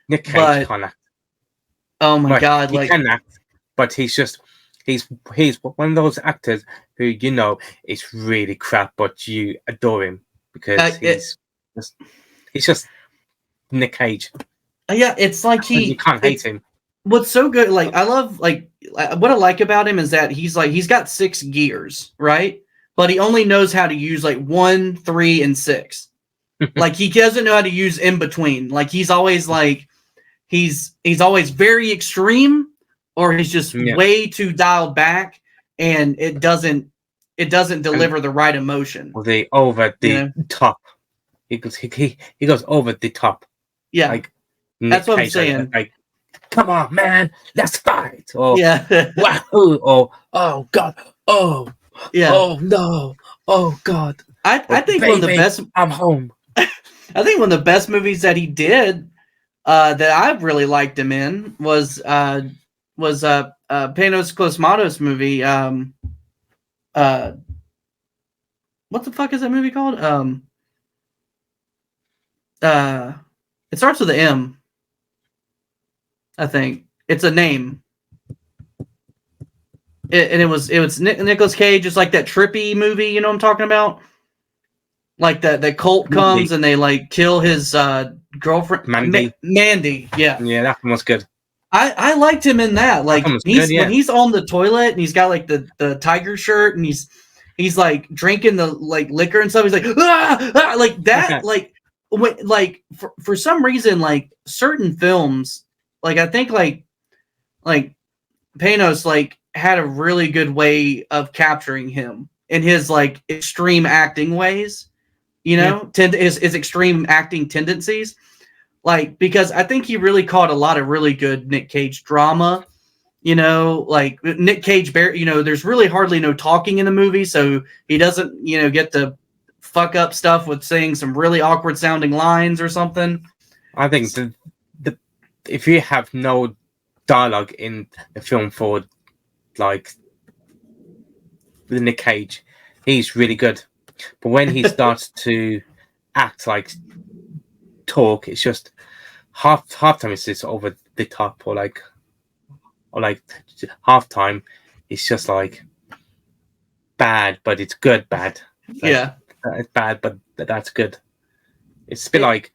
Nick Cage can't act. Oh my god! He can act, but he's one of those actors who it's really crap, but you adore him because he's just Nick Cage. Yeah, it's you can't hate him. What's so good? I love what I like about him is that he's got 6 gears, right? But he only knows how to use 1, 3, and 6. He doesn't know how to use in between. He's always he's always very extreme, or he's just way too dialed back, and it doesn't deliver the right emotion. Over the top. He goes over the top. Yeah, that's what I'm saying. Come on, man, let's fight. Or wahoo! Or oh god! Oh yeah! Oh no! Oh god! I think one of the best. I'm home. I think one of the best movies that he did, that I really liked him in, was Panos Cosmatos movie. What the fuck is that movie called? It starts with an M. I think it's a name. It was Nicolas Cage. It's that trippy movie. You know what I'm talking about? The cult comes and they kill his girlfriend. Mandy. Mandy. Yeah. Yeah, that one was good. I liked him in that. Like when he's on the toilet and he's got like the tiger shirt and he's like drinking the like liquor and stuff. He's like like that. Like when like for some reason like certain films like I think like Panos like had a really good way of capturing him in his like extreme acting ways. You know, his extreme acting tendencies. Like, because I think he really caught a lot of really good Nick Cage drama, you know, like Nick Cage, you know, there's really hardly no talking in the movie. So he doesn't, you know, get to fuck up stuff with saying some really awkward sounding lines or something. I think if you have no dialogue in the film for like with Nick Cage, he's really good. But when he starts to act like talk, it's just half time it's just over the top, or like half time it's just like bad, but it's good bad. Like, it's bad, but that's good. It's a bit like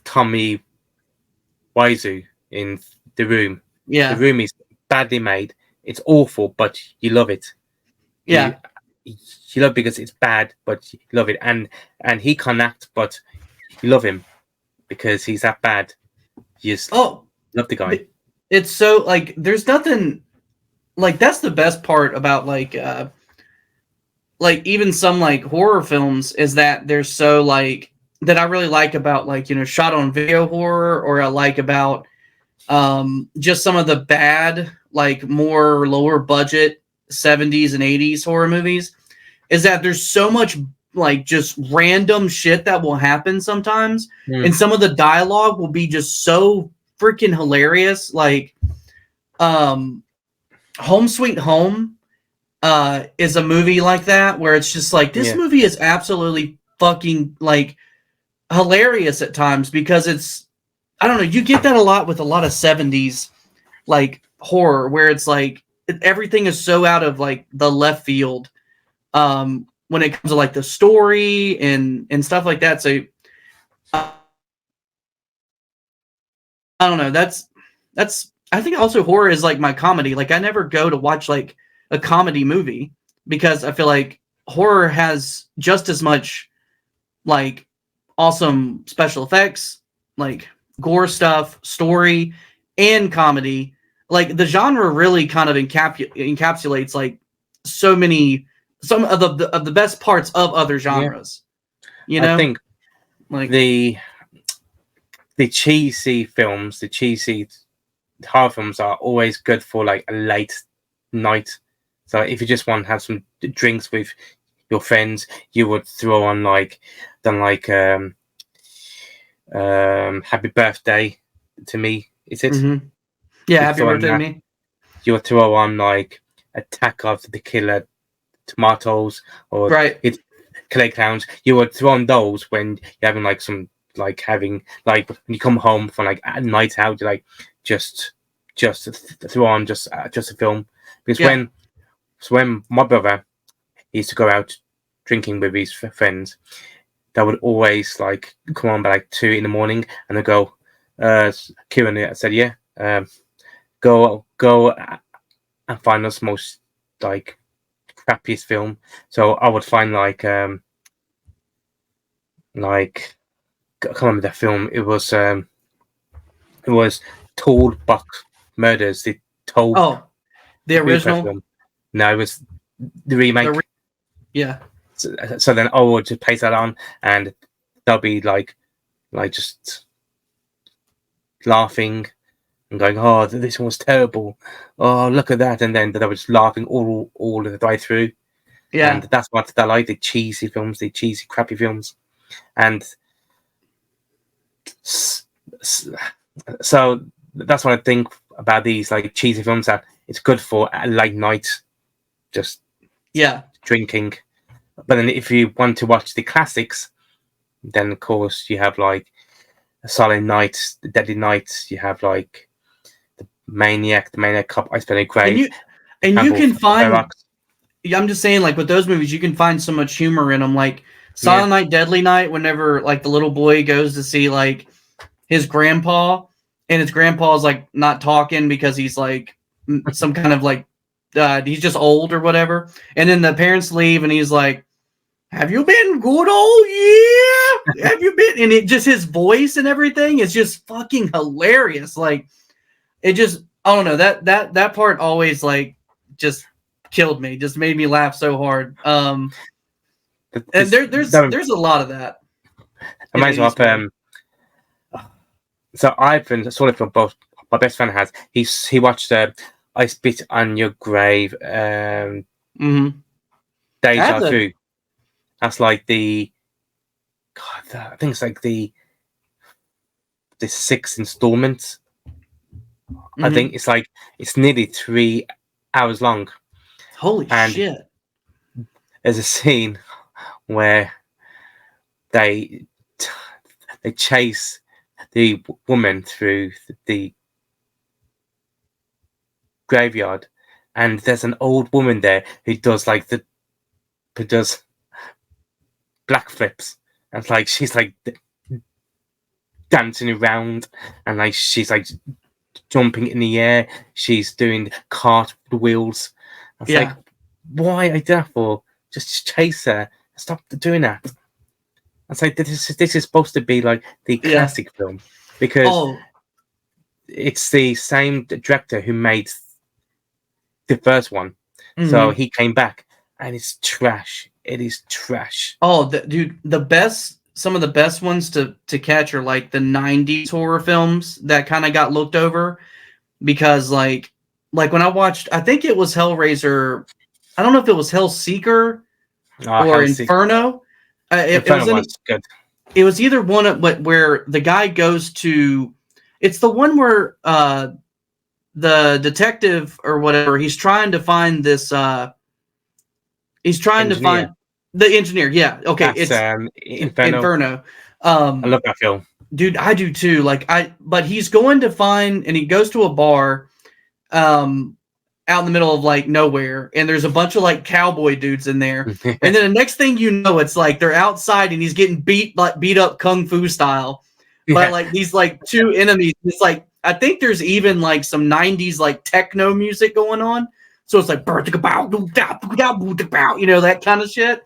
Tommy Wiseau in The Room. Yeah, The Room is badly made. It's awful, but you love it. Yeah. You love it because it's bad, but you love it. And he can't act, but you love him because he's that bad. You just love the guy. It's so like there's nothing like that's the best part about like even some like horror films is that they're so like that I really like about like, you know, shot on video horror, or I like about just some of the bad like more lower budget 70s and 80s horror movies is that there's so much like just random shit that will happen sometimes. And some of the dialogue will be just so freaking hilarious. Like Home Sweet Home is a movie like that where it's just like this movie is absolutely fucking like hilarious at times because it's I don't know, you get that a lot with a lot of 70s like horror where it's like everything is so out of like the left field when it comes to like the story and stuff like that. So I don't know, that's I think also horror is like my comedy. Like I never go to watch like a comedy movie because I feel like horror has just as much like awesome special effects, like gore stuff, story, and comedy. Like the genre really kind of encapsulates like some of the best parts of other genres. You know, I think like the cheesy films, the cheesy horror films are always good for like a late night. So if you just want to have some drinks with your friends, you would throw on like Happy Birthday to Me. Is it? Mm-hmm. Yeah, Happy Birthday to Me. You would throw on like Attack of the Killer Tomatoes or it's Killer Clowns. You would throw on those when you're having like some like having like when you come home from like a night out, you like just throw on just a film because when my brother used to go out drinking with his friends, that would always like come on by like 2 a.m. and they go, Kieran, I said, go and find us most like crappiest film. So I would find like I can't remember that film. It was Toll Box Murders. The original film. No, it was the remake. So then I would just place that on, and they'll be like just laughing and going, "Oh, this one was terrible. Oh, look at that!" And then they were just laughing all the way through. Yeah, and that's what I like, the cheesy films, the cheesy, crappy films, and so that's what I think about these like cheesy films, that it's good for a late night, just drinking. But then if you want to watch the classics, then of course you have like a Silent Night, the Deadly Night. You have like the Maniac Cop, I Spent a Grave. And you can find. I'm just saying, like with those movies, you can find so much humor in them. Like Silent Night, Deadly Night. Whenever like the little boy goes to see like his grandpa, and his grandpa's like not talking because he's like some kind of like he's just old or whatever. And then the parents leave, and he's like, "Have you been good all year? Have you been?" And it just his voice and everything is just fucking hilarious. Like it just, I don't know, that part always like just killed me. Just made me laugh so hard. And there's a lot of that. Reminds me of so I've been sort of from both. My best friend has. He watched I Spit on Your Grave. Deja Vu. That's like the. God, I think it's like the 6th installment. I think it's nearly 3 hours long. Holy shit! There's a scene where they chase the woman through the graveyard, and there's an old woman there who does black flips, and like she's like dancing around, and like she's like jumping in the air, she's doing cartwheels. It's like, why I do that for? Just chase her. Stop doing that. It's like this is supposed to be like the classic film, because it's the same director who made the first one. So he came back, and it's trash. It is trash. Dude, some of the best ones to catch are like the 90s horror films that kind of got looked over, because like when I watched, I think it was Hellraiser, I don't know if it was Hellseeker or Inferno. Inferno was good. It was either one of where the guy goes to. It's the one where the detective or whatever, he's trying to find this. He's trying to find the engineer. Yeah. Okay. That's, it's Inferno. I love that film, dude. I do too. But he's going to find, and he goes to a bar, out in the middle of like nowhere, and there's a bunch of like cowboy dudes in there, and then the next thing you know, it's like they're outside, and he's getting beat up kung fu style by like these like two enemies. It's like, I think there's even like some 90s like techno music going on, so it's like, you know, that kind of shit.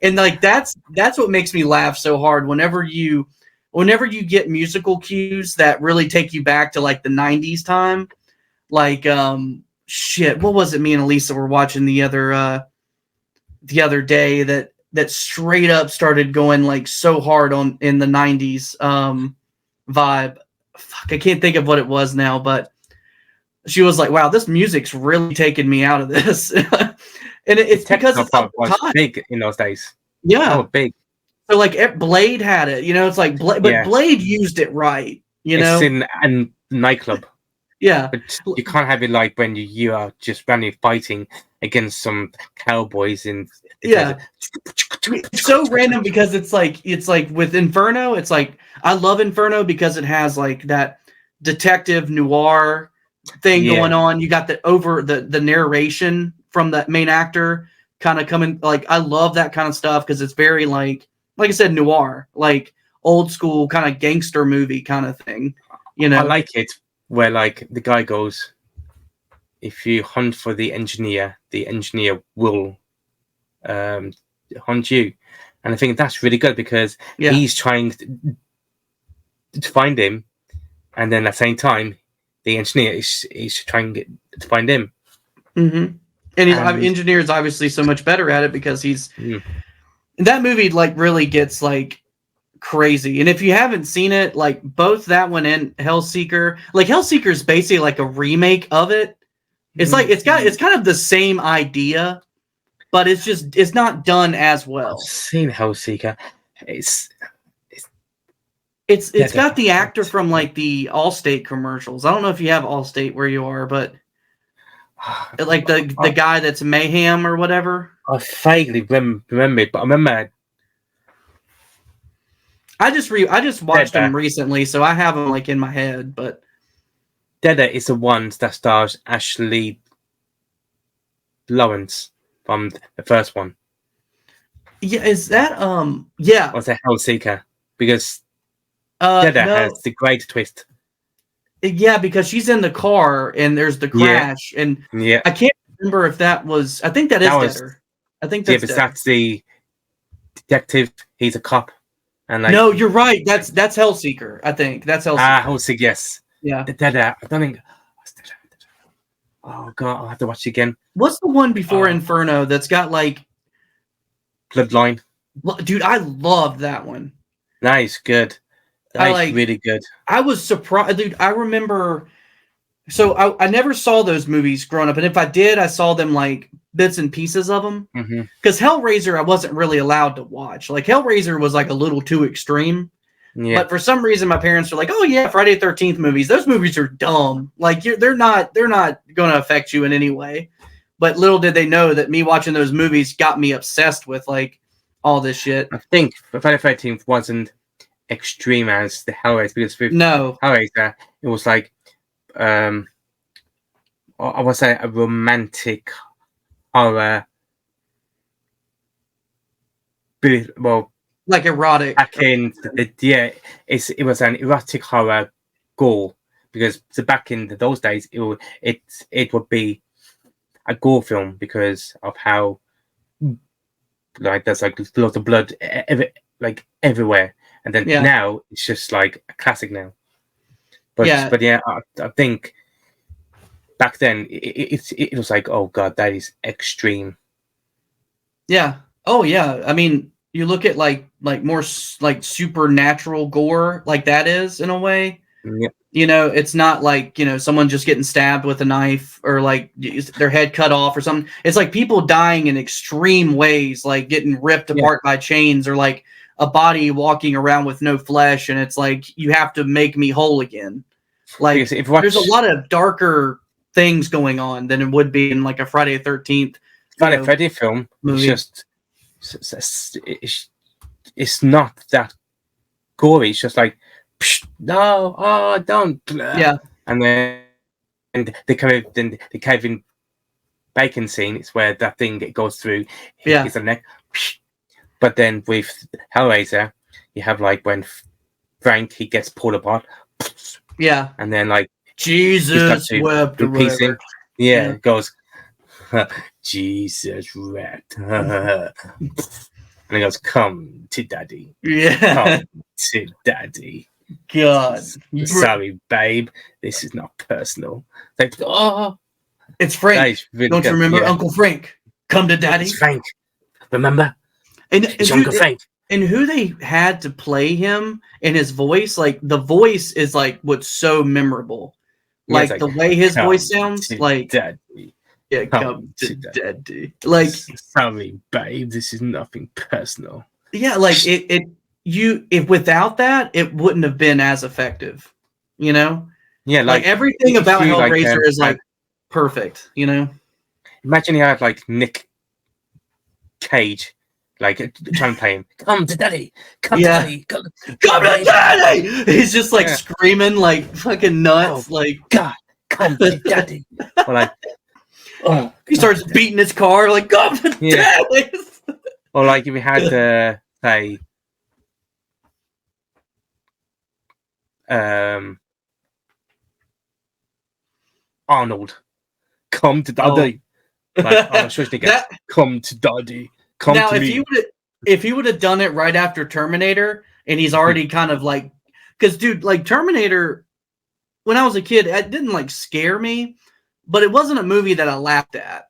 And like that's what makes me laugh so hard whenever you get musical cues that really take you back to like the 90s time. Like shit, what was it me and Elisa were watching the other day that straight up started going like so hard in the 90s vibe. Fuck, I can't think of what it was now, but she was like, wow, this music's really taking me out of this. And it's because it's was big in those days. Yeah. Big. So like Blade had it, you know, it's like Blade used it right, you know. It's in a nightclub. Yeah. But you can't have it like when you are just randomly fighting against some cowboys in. It's so random, because it's like with Inferno, it's like, I love Inferno because it has like that detective noir thing going on. You got the narration from the main actor kind of coming. Like, I love that kind of stuff because it's very like I said, noir, like old school kind of gangster movie kind of thing. You know, I like it where like the guy goes, if you hunt for the engineer will hunt you. And I think that's really good, because he's trying to find him, and then at the same time the engineer is trying to find him. And engineer is obviously so much better at it, because he's that movie like really gets like crazy. And if you haven't seen it, like both that one and Hellseeker, like Hellseeker is basically like a remake of it. It's like it's kind of the same idea, but it's not done as well. I've seen Hellseeker. It's got the actor from like the Allstate commercials. I don't know if you have Allstate where you are, but like the guy that's Mayhem or whatever. I vaguely remember it, but I remember. I just watched him recently, so I have him like in my head. But Deader is the one that stars Ashley Lawrence from the first one. Yeah, is that yeah? Or is it Hellseeker? Because Deader has the great twist. Yeah, because she's in the car and there's the crash, and I can't remember if that was. I think that is Deader. I think that's but that's the detective. He's a cop, and like no, you're right. That's Hellseeker. I think that's Hellseeker. Hellseeker, yes. Yeah. I don't think. Oh god, I'll have to watch it again. What's the one before Inferno that's got like Bloodline? Dude, I love that one. Nice, good. Nice, really good. I was surprised, dude. I remember. So I never saw those movies growing up, and if I did, I saw them like bits and pieces of them. Because Hellraiser, I wasn't really allowed to watch. Like Hellraiser was like a little too extreme. Yeah. But for some reason, my parents were like, "Oh yeah, Friday the 13th movies. Those movies are dumb. Like they're not going to affect you in any way." But little did they know that me watching those movies got me obsessed with like all this shit. I think Friday the 13th wasn't extreme as the Hellraiser, because with Hellraiser, it was like I would say a romantic horror. Well, like erotic. Back in it was an erotic horror gore, because back in those days it would be a gore film because of how like there's like lots of blood everywhere, and then now it's just like a classic now. But I think back then it was like, oh god, that is extreme. Yeah. Oh yeah. I mean, you look at like more like supernatural gore, like that is in a way. Yeah. You know, it's not like, you know, someone just getting stabbed with a knife or like their head cut off or something. It's like people dying in extreme ways, like getting ripped apart by chains, or like a body walking around with no flesh, and it's like, you have to make me whole again. Like there's a lot of darker things going on than it would be in like a Friday the 13th. Friday the 13th film movie. It's not that gory. It's just like, no, don't. Yeah. And then the Kevin Bacon scene is where that thing goes through his neck. But then with Hellraiser, you have like when Frank, he gets pulled apart. Yeah. And then like Jesus wept. It goes, Jesus wept. And he goes, come to daddy. Yeah. Come to daddy. God. Sorry, babe. This is not personal. Like, it's Frank. Really Don't you remember Uncle Frank? Come to daddy. It's Frank. Remember? And Uncle Frank. And who they had to play him and his voice, like the voice is like what's so memorable. Like the way his voice sounds, like daddy. Yeah, come to daddy. Like, sorry, babe, this is nothing personal. Yeah, like if without that, it wouldn't have been as effective. You know? Yeah, like everything about Hellraiser is like perfect. You know? Imagine you had like Nick Cage, like trying to play him. Come to daddy. Come to daddy. Come to daddy. He's just like screaming like fucking nuts. Like, God, come to daddy. Or like, he starts beating his car like, come to daddy. Or like if we had to say Arnold, come to daddy. Like Arnold Schwarzenegger, come to daddy. Come now, to me. If he would have done it right after Terminator, and he's already kind of like, because dude, like Terminator, when I was a kid, it didn't like scare me, but it wasn't a movie that I laughed at.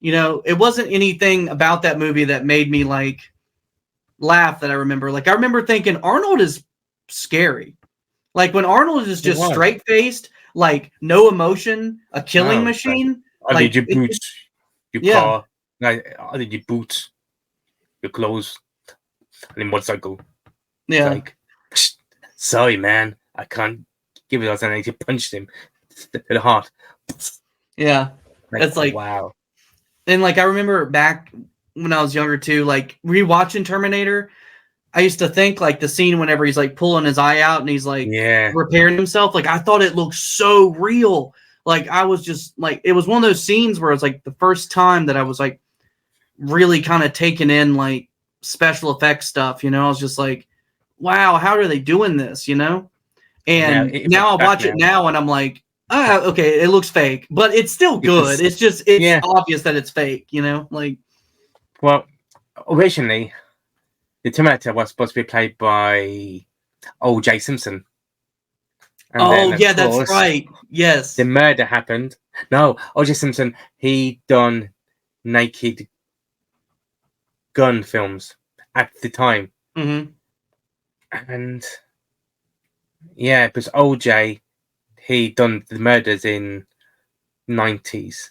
You know, it wasn't anything about that movie that made me like laugh that I remember. Like I remember thinking Arnold is scary. Like when Arnold is just straight faced, like no emotion, a killing machine. I need your boots, your car. I need your boots, your clothes, and your motorcycle. Yeah. Like, sorry, man, I can't give it us. And I just punched him to the heart. Yeah, it's like wow. And like I remember back when I was younger too, like rewatching Terminator, I used to think like the scene whenever he's like pulling his eye out and he's like repairing himself. Like I thought it looked so real. Like I was just like, it was one of those scenes where it's like the first time that I was like really kind of taking in like special effects stuff. You know, I was just like, wow, how are they doing this? You know, And now I watch it now and I'm like, okay, it looks fake, but it's still good. It's obvious that it's fake, you know? Like, well, originally the Terminator was supposed to be played by O.J. Simpson. And then, that's right. Yes. The murder happened. No, O.J. Simpson, he done Naked Gun films at the time. Mm-hmm. And yeah, because O.J., he done the murders in 90s.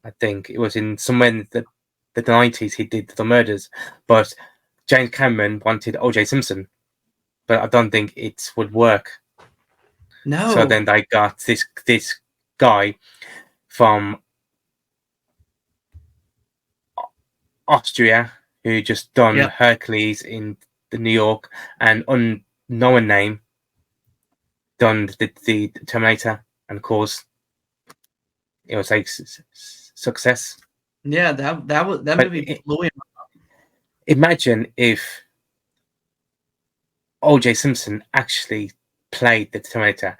I think it was in somewhere in the 90s he did the murders. But James Cameron wanted O.J. Simpson. But I don't think it would work. No. So then they got this guy from Austria who just done Hercules in the New York, and unknown name done the Terminator, and of course it was a success. Yeah, that movie blew him up. Imagine if O.J. Simpson actually played the Terminator.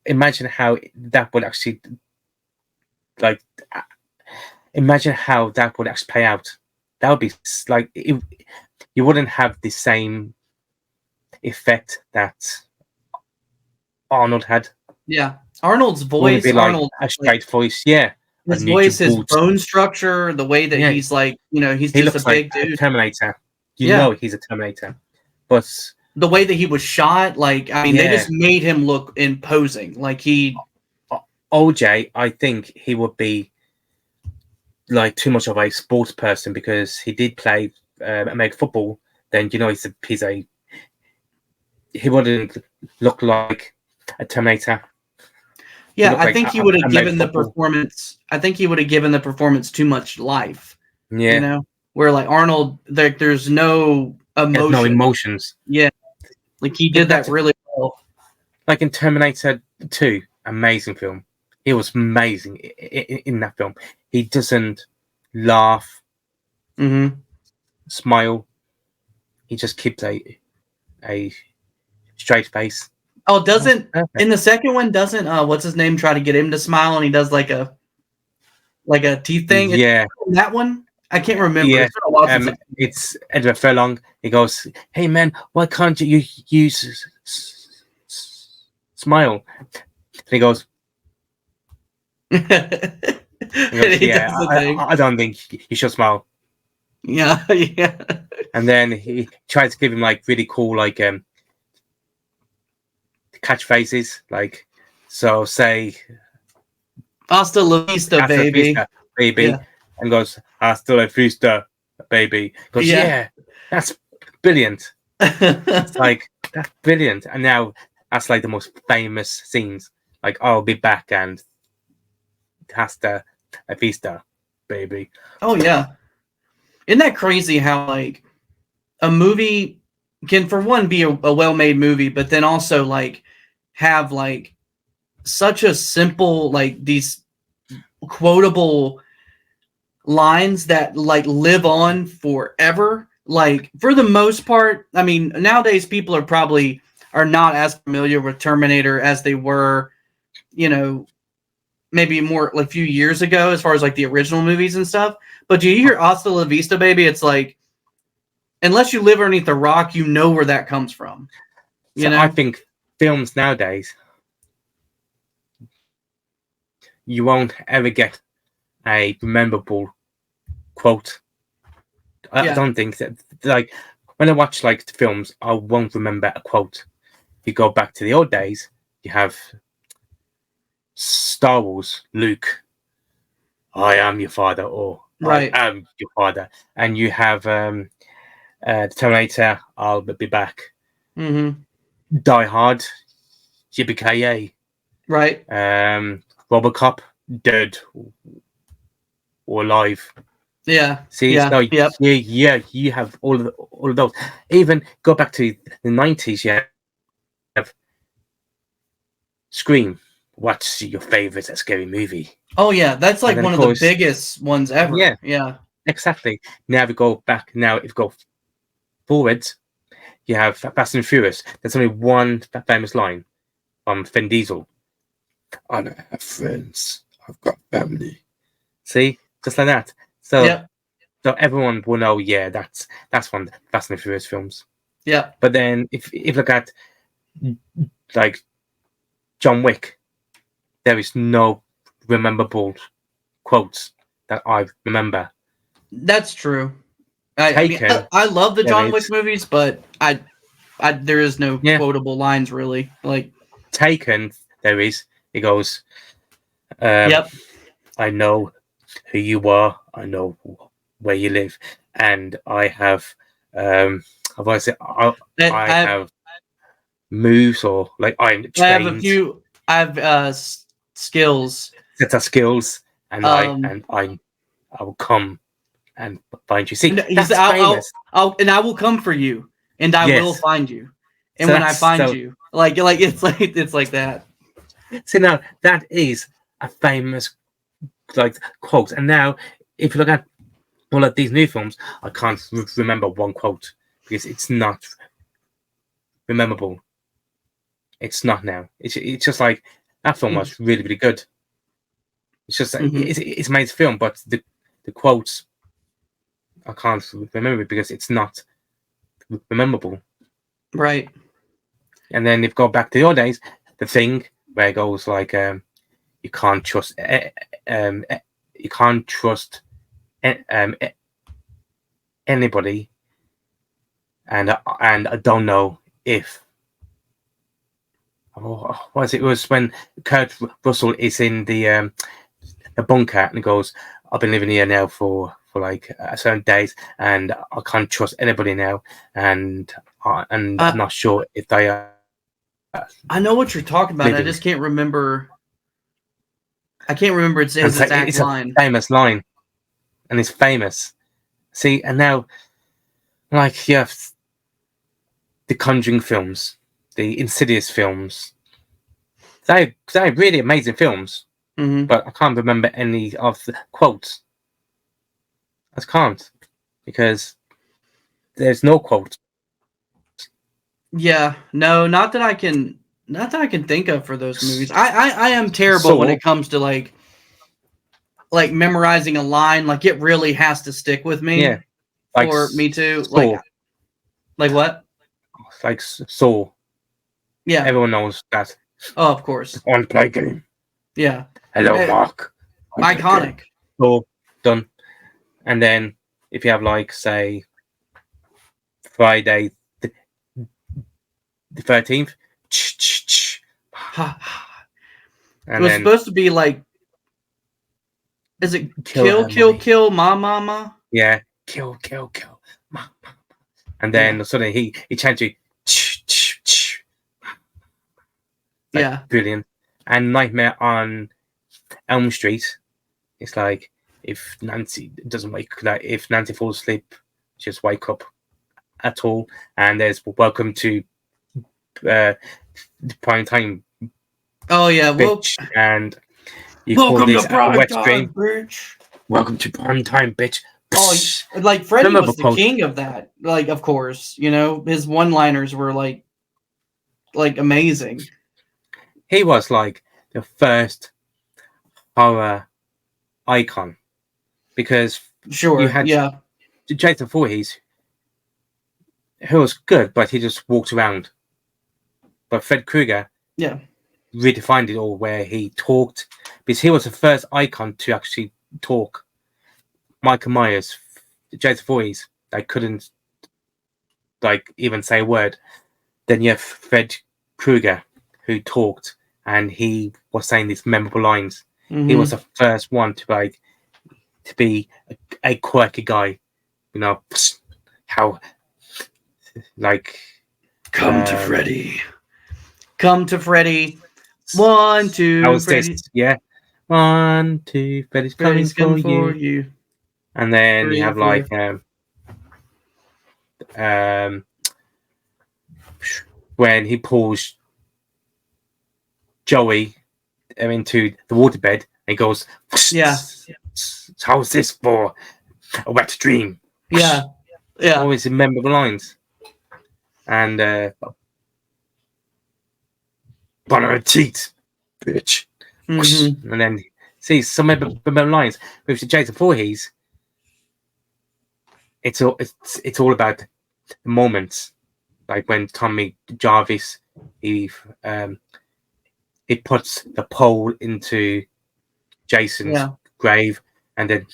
Imagine how that would actually imagine how that would actually play out. That would be like you wouldn't have the same effect that Arnold had. Yeah, Arnold's voice, be like a straight voice. Yeah, his voice, his bone structure, the way that he's like, he's just a big dude. A Terminator. You know he's a Terminator, but the way that he was shot, like, I mean, they just made him look imposing. Like OJ, I think he would be like too much of a sports person because he did play American football. Then he wouldn't look like a Terminator. Yeah, I think he would have given the performance. I think he would have given the performance too much life. Yeah, where like Arnold, there's no emotion. There's no emotions. Yeah, like he did that really well. Like in Terminator 2, amazing film. He was amazing in that film. He doesn't laugh, smile. He just keeps a straight face. Oh, in the second one, doesn't what's his name try to get him to smile, and he does like a teeth thing? Yeah, that one I can't remember. Yeah, it's Edward Furlong. He goes, "Hey man, why can't you use smile?" And he goes, "Yeah, I don't think you should smile." Yeah. And then he tries to give him like really cool like catchphrases, like so say "Hasta la vista, baby," yeah. And goes "Hasta la vista, baby." Goes, yeah, that's brilliant. It's like that's brilliant. And now that's like the most famous scenes. Like, I'll be back and "Hasta la vista, baby." Oh yeah. Isn't that crazy how like a movie can, for one, be a well-made movie, but then also like have like such a simple, like these quotable lines that like live on forever. Like for the most part, I mean, nowadays people are not as familiar with Terminator as they were, maybe more like a few years ago, as far as like the original movies and stuff. But you hear "Hasta la vista, baby," it's like, unless you live underneath a rock, you know where that comes from. I think films nowadays, you won't ever get a memorable quote. I don't think that, like, when I watch like the films, I won't remember a quote. If you go back to the old days, you have Star Wars, Luke, "I am your father," or "I am your father," and you have Terminator, "I'll be back." Mm-hmm. Die Hard, "Yippee-ki-yay." Right. RoboCop, "Dead or alive." Yeah. See, you have all of those. Even go back to the 90s, you have Scream. What's your favorite scary movie? Oh yeah, that's like one of the biggest ones ever. Yeah. Exactly. Now we go back. Now if we go forwards, you have Fast and Furious. There's only one famous line from Vin Diesel. I don't have friends. I've got family. See, just like that. So, so everyone will know. Yeah, that's one of the Fast and Furious films. Yeah. But then, if you look at like John Wick, there is no memorable quotes that I remember. That's true. I love the John Wick movies, but I there is no quotable lines really. Like Taken, there is. He goes, I know who you are. I know where you live, and I have I have moves or like I'm trained. I have skills. Set of skills, and I will come and find you. See, that's famous. I will come for you, and I will find you. And so when I find you, like it's like that. See, now that is a famous like quote. And now, if you look at all of these new films, I can't remember one quote because it's not memorable. It's not now. It's just like that film was really, really good. It's just it's made film, but the quotes I can't remember because it's not memorable. Right. And then if you go back to the old days, The Thing, where it goes like you can't trust anybody, and I don't know if what it was when Kurt Russell is in the bunker and he goes, I've been living here now for like certain days and I can't trust anybody now, and I'm not sure if they are. I know what you're talking about. Living. I just can't remember. I can't remember its exact line. A famous line, and it's famous. See, and now, like you have the Conjuring films, the Insidious films. They're really amazing films, but I can't remember any of the quotes. I can't because there's no quote. Yeah, no, not that I can think of for those movies. I am terrible when it comes to like memorizing a line. Like it really has to stick with me. Yeah, like for me too. Like what? Like Saw. Yeah, everyone knows that. Oh, of course. On play game. Yeah. Hello, Mark. Iconic. Saw done. And then if you have like say Friday the 13th. It was supposed to be like, is it kill, ma? Yeah, kill, ma. And then suddenly he changed it. Like, yeah, brilliant. And Nightmare on Elm Street. It's like if Nancy doesn't wake, like if Nancy falls asleep, just wake up at all. And there's Welcome to Prime Time. Oh yeah, bitch. And you welcome call this to Prime wet Time, dream. bitch. Welcome to Prime Time, bitch. Oh, like Freddy was the king of that. Like, of course, you know his one-liners were like amazing. He was like the first horror icon because you had Jason Voorhees, who was good, but he just walked around. But Fred Krueger, redefined it all, where he talked because he was the first icon to actually talk. Michael Myers, Jason Voorhees, they couldn't like even say a word. Then you have Fred Krueger, who talked, and he was saying these memorable lines. He was the first one to be a quirky guy, you know. How like come to Freddy. 1, 2. How was this? Yeah, 1, 2. Freddy's coming for you. And then 3, you have 4. Like when he pulls Joey into the waterbed, and he goes, how's this for a wet dream? Yeah. Always in memorable lines. and Bonner teeth, bitch. Mm-hmm. And then see some of the lines with Jason Voorhees. It's all about the moments, like when Tommy Jarvis he puts the pole into Jason's grave, and then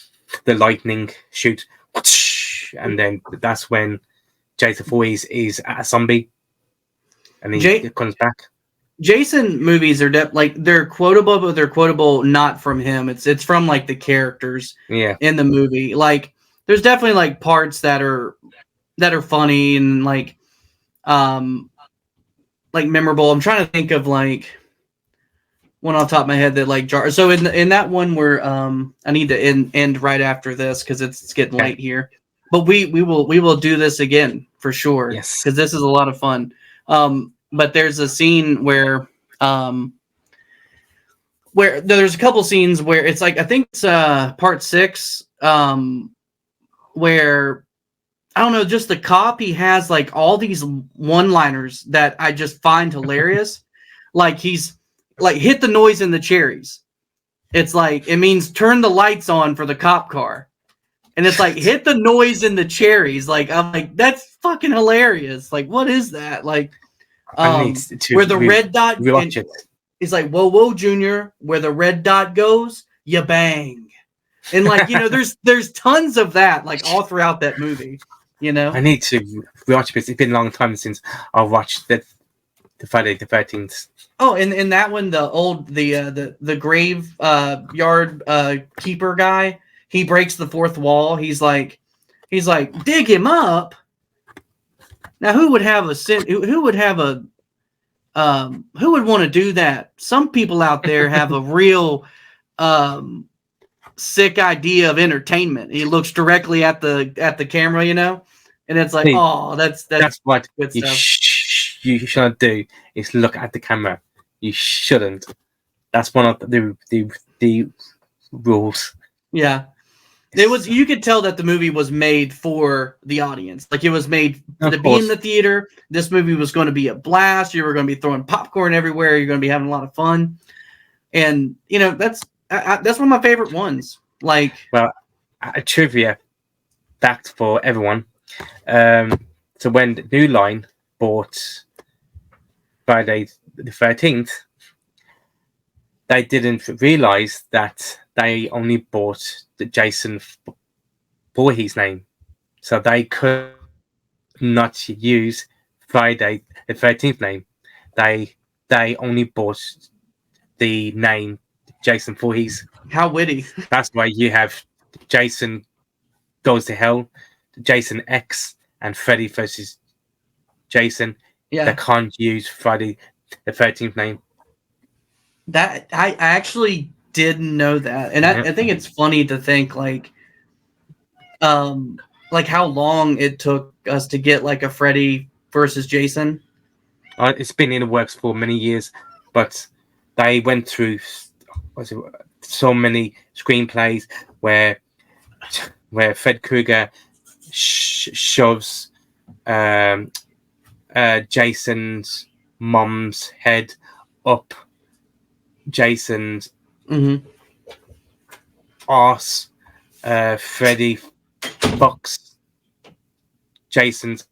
the lightning shoots, and then that's when Jason Voorhees is a zombie, and he comes back. Jason movies are they're quotable, but they're quotable not from him. It's from like the characters in the movie. Like there's definitely like parts that are funny and like memorable. I'm trying to think of like one off the top of my head that like jar. So in that one where I need to end right after this because it's getting late here. But we will do this again for sure. Yes, because this is a lot of fun. But there's a scene where there's a couple scenes where it's like I think it's part 6 where I don't know, just the cop, he has like all these one-liners that I just find hilarious. Like he's like, hit the noise in the cherries. It's like, it means turn the lights on for the cop car. And it's like, hit the noise in the cherries. Like, I'm like, that's fucking hilarious. Like, what is that? Like, where the red dot, he's like, whoa, Junior, where the red dot goes, you bang. And like, you know, there's tons of that, like all throughout that movie. You know, I need to watch this. It's been a long time since I watched the Friday the 13th. Oh, and in that one, the grave yard keeper guy, he breaks the fourth wall. He's like, dig him up. Now, who would have a who would want to do that? Some people out there have a real sick idea of entertainment. He looks directly at the camera, you know, and it's like, oh, that's what good you stuff. You shouldn't do is look at the camera. You shouldn't. That's one of the rules. Yeah, it was. You could tell that the movie was made for the audience. Like it was made to be in the theater. This movie was going to be a blast. You were going to be throwing popcorn everywhere. You're going to be having a lot of fun, and you know that's one of my favorite ones. Like, well, a trivia fact for everyone. So when the New Line bought Friday the 13th, they didn't realize that they only bought the Jason Voorhees name, so they could not use Friday the 13th name. They only bought the name Jason Voorhees. How witty! That's why you have Jason Goes to Hell, Jason X, and Freddy versus Jason. Yeah, they can't use Friday the 13th name. That I actually didn't know that, and I think it's funny to think like how long it took us to get like a Freddy versus Jason. It's been in the works for many years, but they went through so many screenplays where Fred Krueger shoves Jason's mom's head up Jason's arse. Freddy fucks Jason's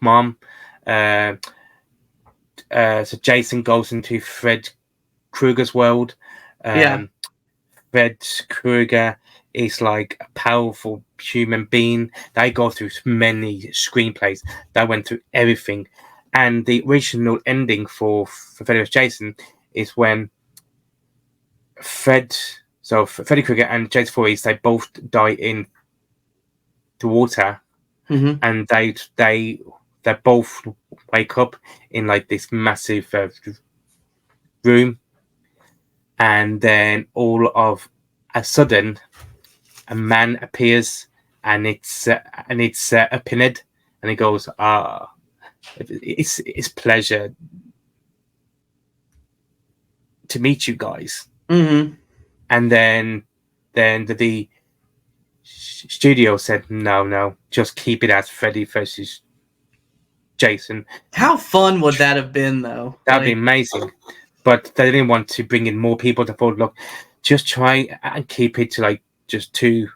mom. So Jason goes into Fred Krueger's world. Fred Krueger is like a powerful human being. They go through many screenplays. They went through everything. And the original ending for Freddy vs. Jason is when Freddy Krueger and Jason Voorhees, they both die in the water. And they both wake up in like this massive room, and then all of a sudden a man appears, and it's a pinhead, and he goes, it's pleasure to meet you guys. And then the studio said, no, just keep it as Freddy versus Jason. How fun would that have been, though? That'd be amazing. But they didn't want to bring in more people. They thought, look, just try and keep it to like just two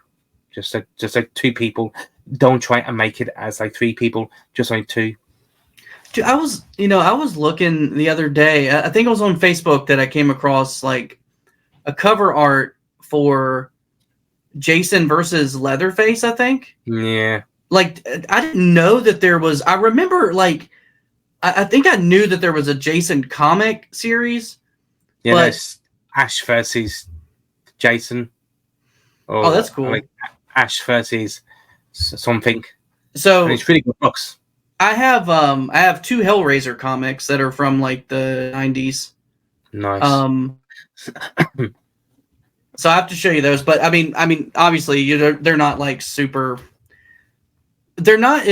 people. Don't try and make it as like 3 people, just like 2. Dude, I was looking the other day. I think it was on Facebook that I came across like a cover art for Jason versus Leatherface, I think. Yeah. Like, I didn't know that there was. I remember, like, I think I knew that there was a Jason comic series. Yeah, there's Ash versus Jason. Or, that's cool. Like Ash versus something. So and it's really good books. I have 2 Hellraiser comics that are from like the 90s. Nice. So I have to show you those, but I mean, obviously, they're not like super. They're not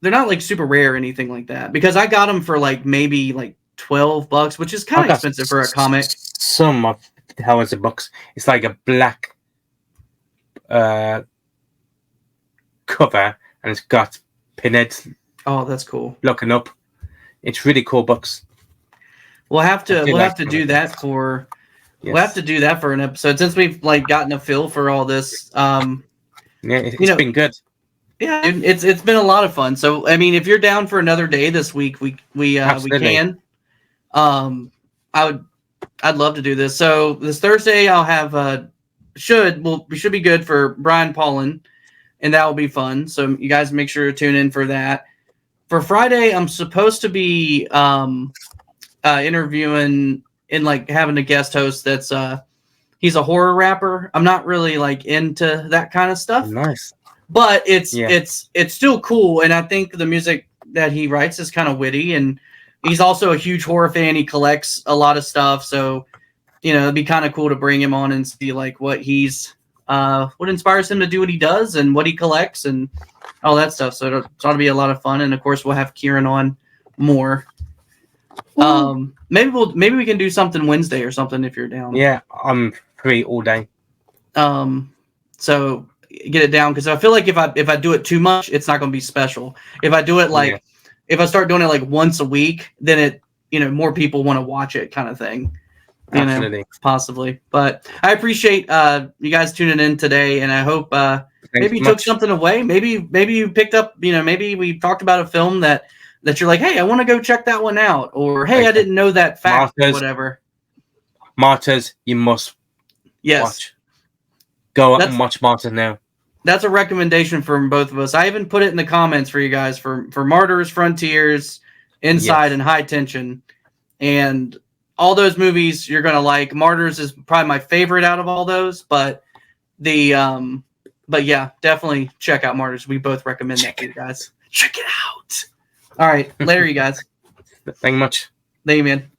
like super rare or anything like that, because I got them for like maybe like $12, which is kind of expensive for a comic. Some of the Hellraiser books, it's like a black cover, and it's got pinheads. Oh, that's cool. Looking up, it's really cool books. We'll have to do that for. Yes. We'll have to do that for an episode, since we've like gotten a feel for all this. Yeah, it's been good. Yeah, it's been a lot of fun. So I mean, if you're down for another day this week, we can. I'd love to do this. So this Thursday I'll have we should be good for Brian Paulin, and that will be fun. So you guys make sure to tune in for that. For Friday, I'm supposed to be interviewing and like having a guest host that's he's a horror rapper. I'm not really like into that kind of stuff. Nice. But it's still cool, and I think the music that he writes is kind of witty, and he's also a huge horror fan. He collects a lot of stuff, so it'd be kind of cool to bring him on and see like what inspires him to do what he does and what he collects and all that stuff. So it ought to be a lot of fun, and of course we'll have Kieran on more. Maybe we can do something Wednesday or something if you're down. Yeah, I'm free all day. So get it down, because I feel like if I do it too much, it's not going to be special. If I do it if I start doing it like once a week, then it more people want to watch it, kind of thing. Absolutely. Possibly. But I appreciate you guys tuning in today, and I hope maybe you took something away. Maybe you picked up. Maybe we talked about a film that you're like, hey, I want to go check that one out, or hey, I didn't know that fact, or whatever. Martyrs, you must watch. Go out and watch Martyrs now. That's a recommendation from both of us. I even put it in the comments for you guys for Martyrs, Frontiers, Inside, and High Tension. And all those movies you're going to like. Martyrs is probably my favorite out of all those, but yeah, definitely check out Martyrs. We both recommend that to you guys. Check it out. All right. Later, you guys. Thank you much. Thank you, man.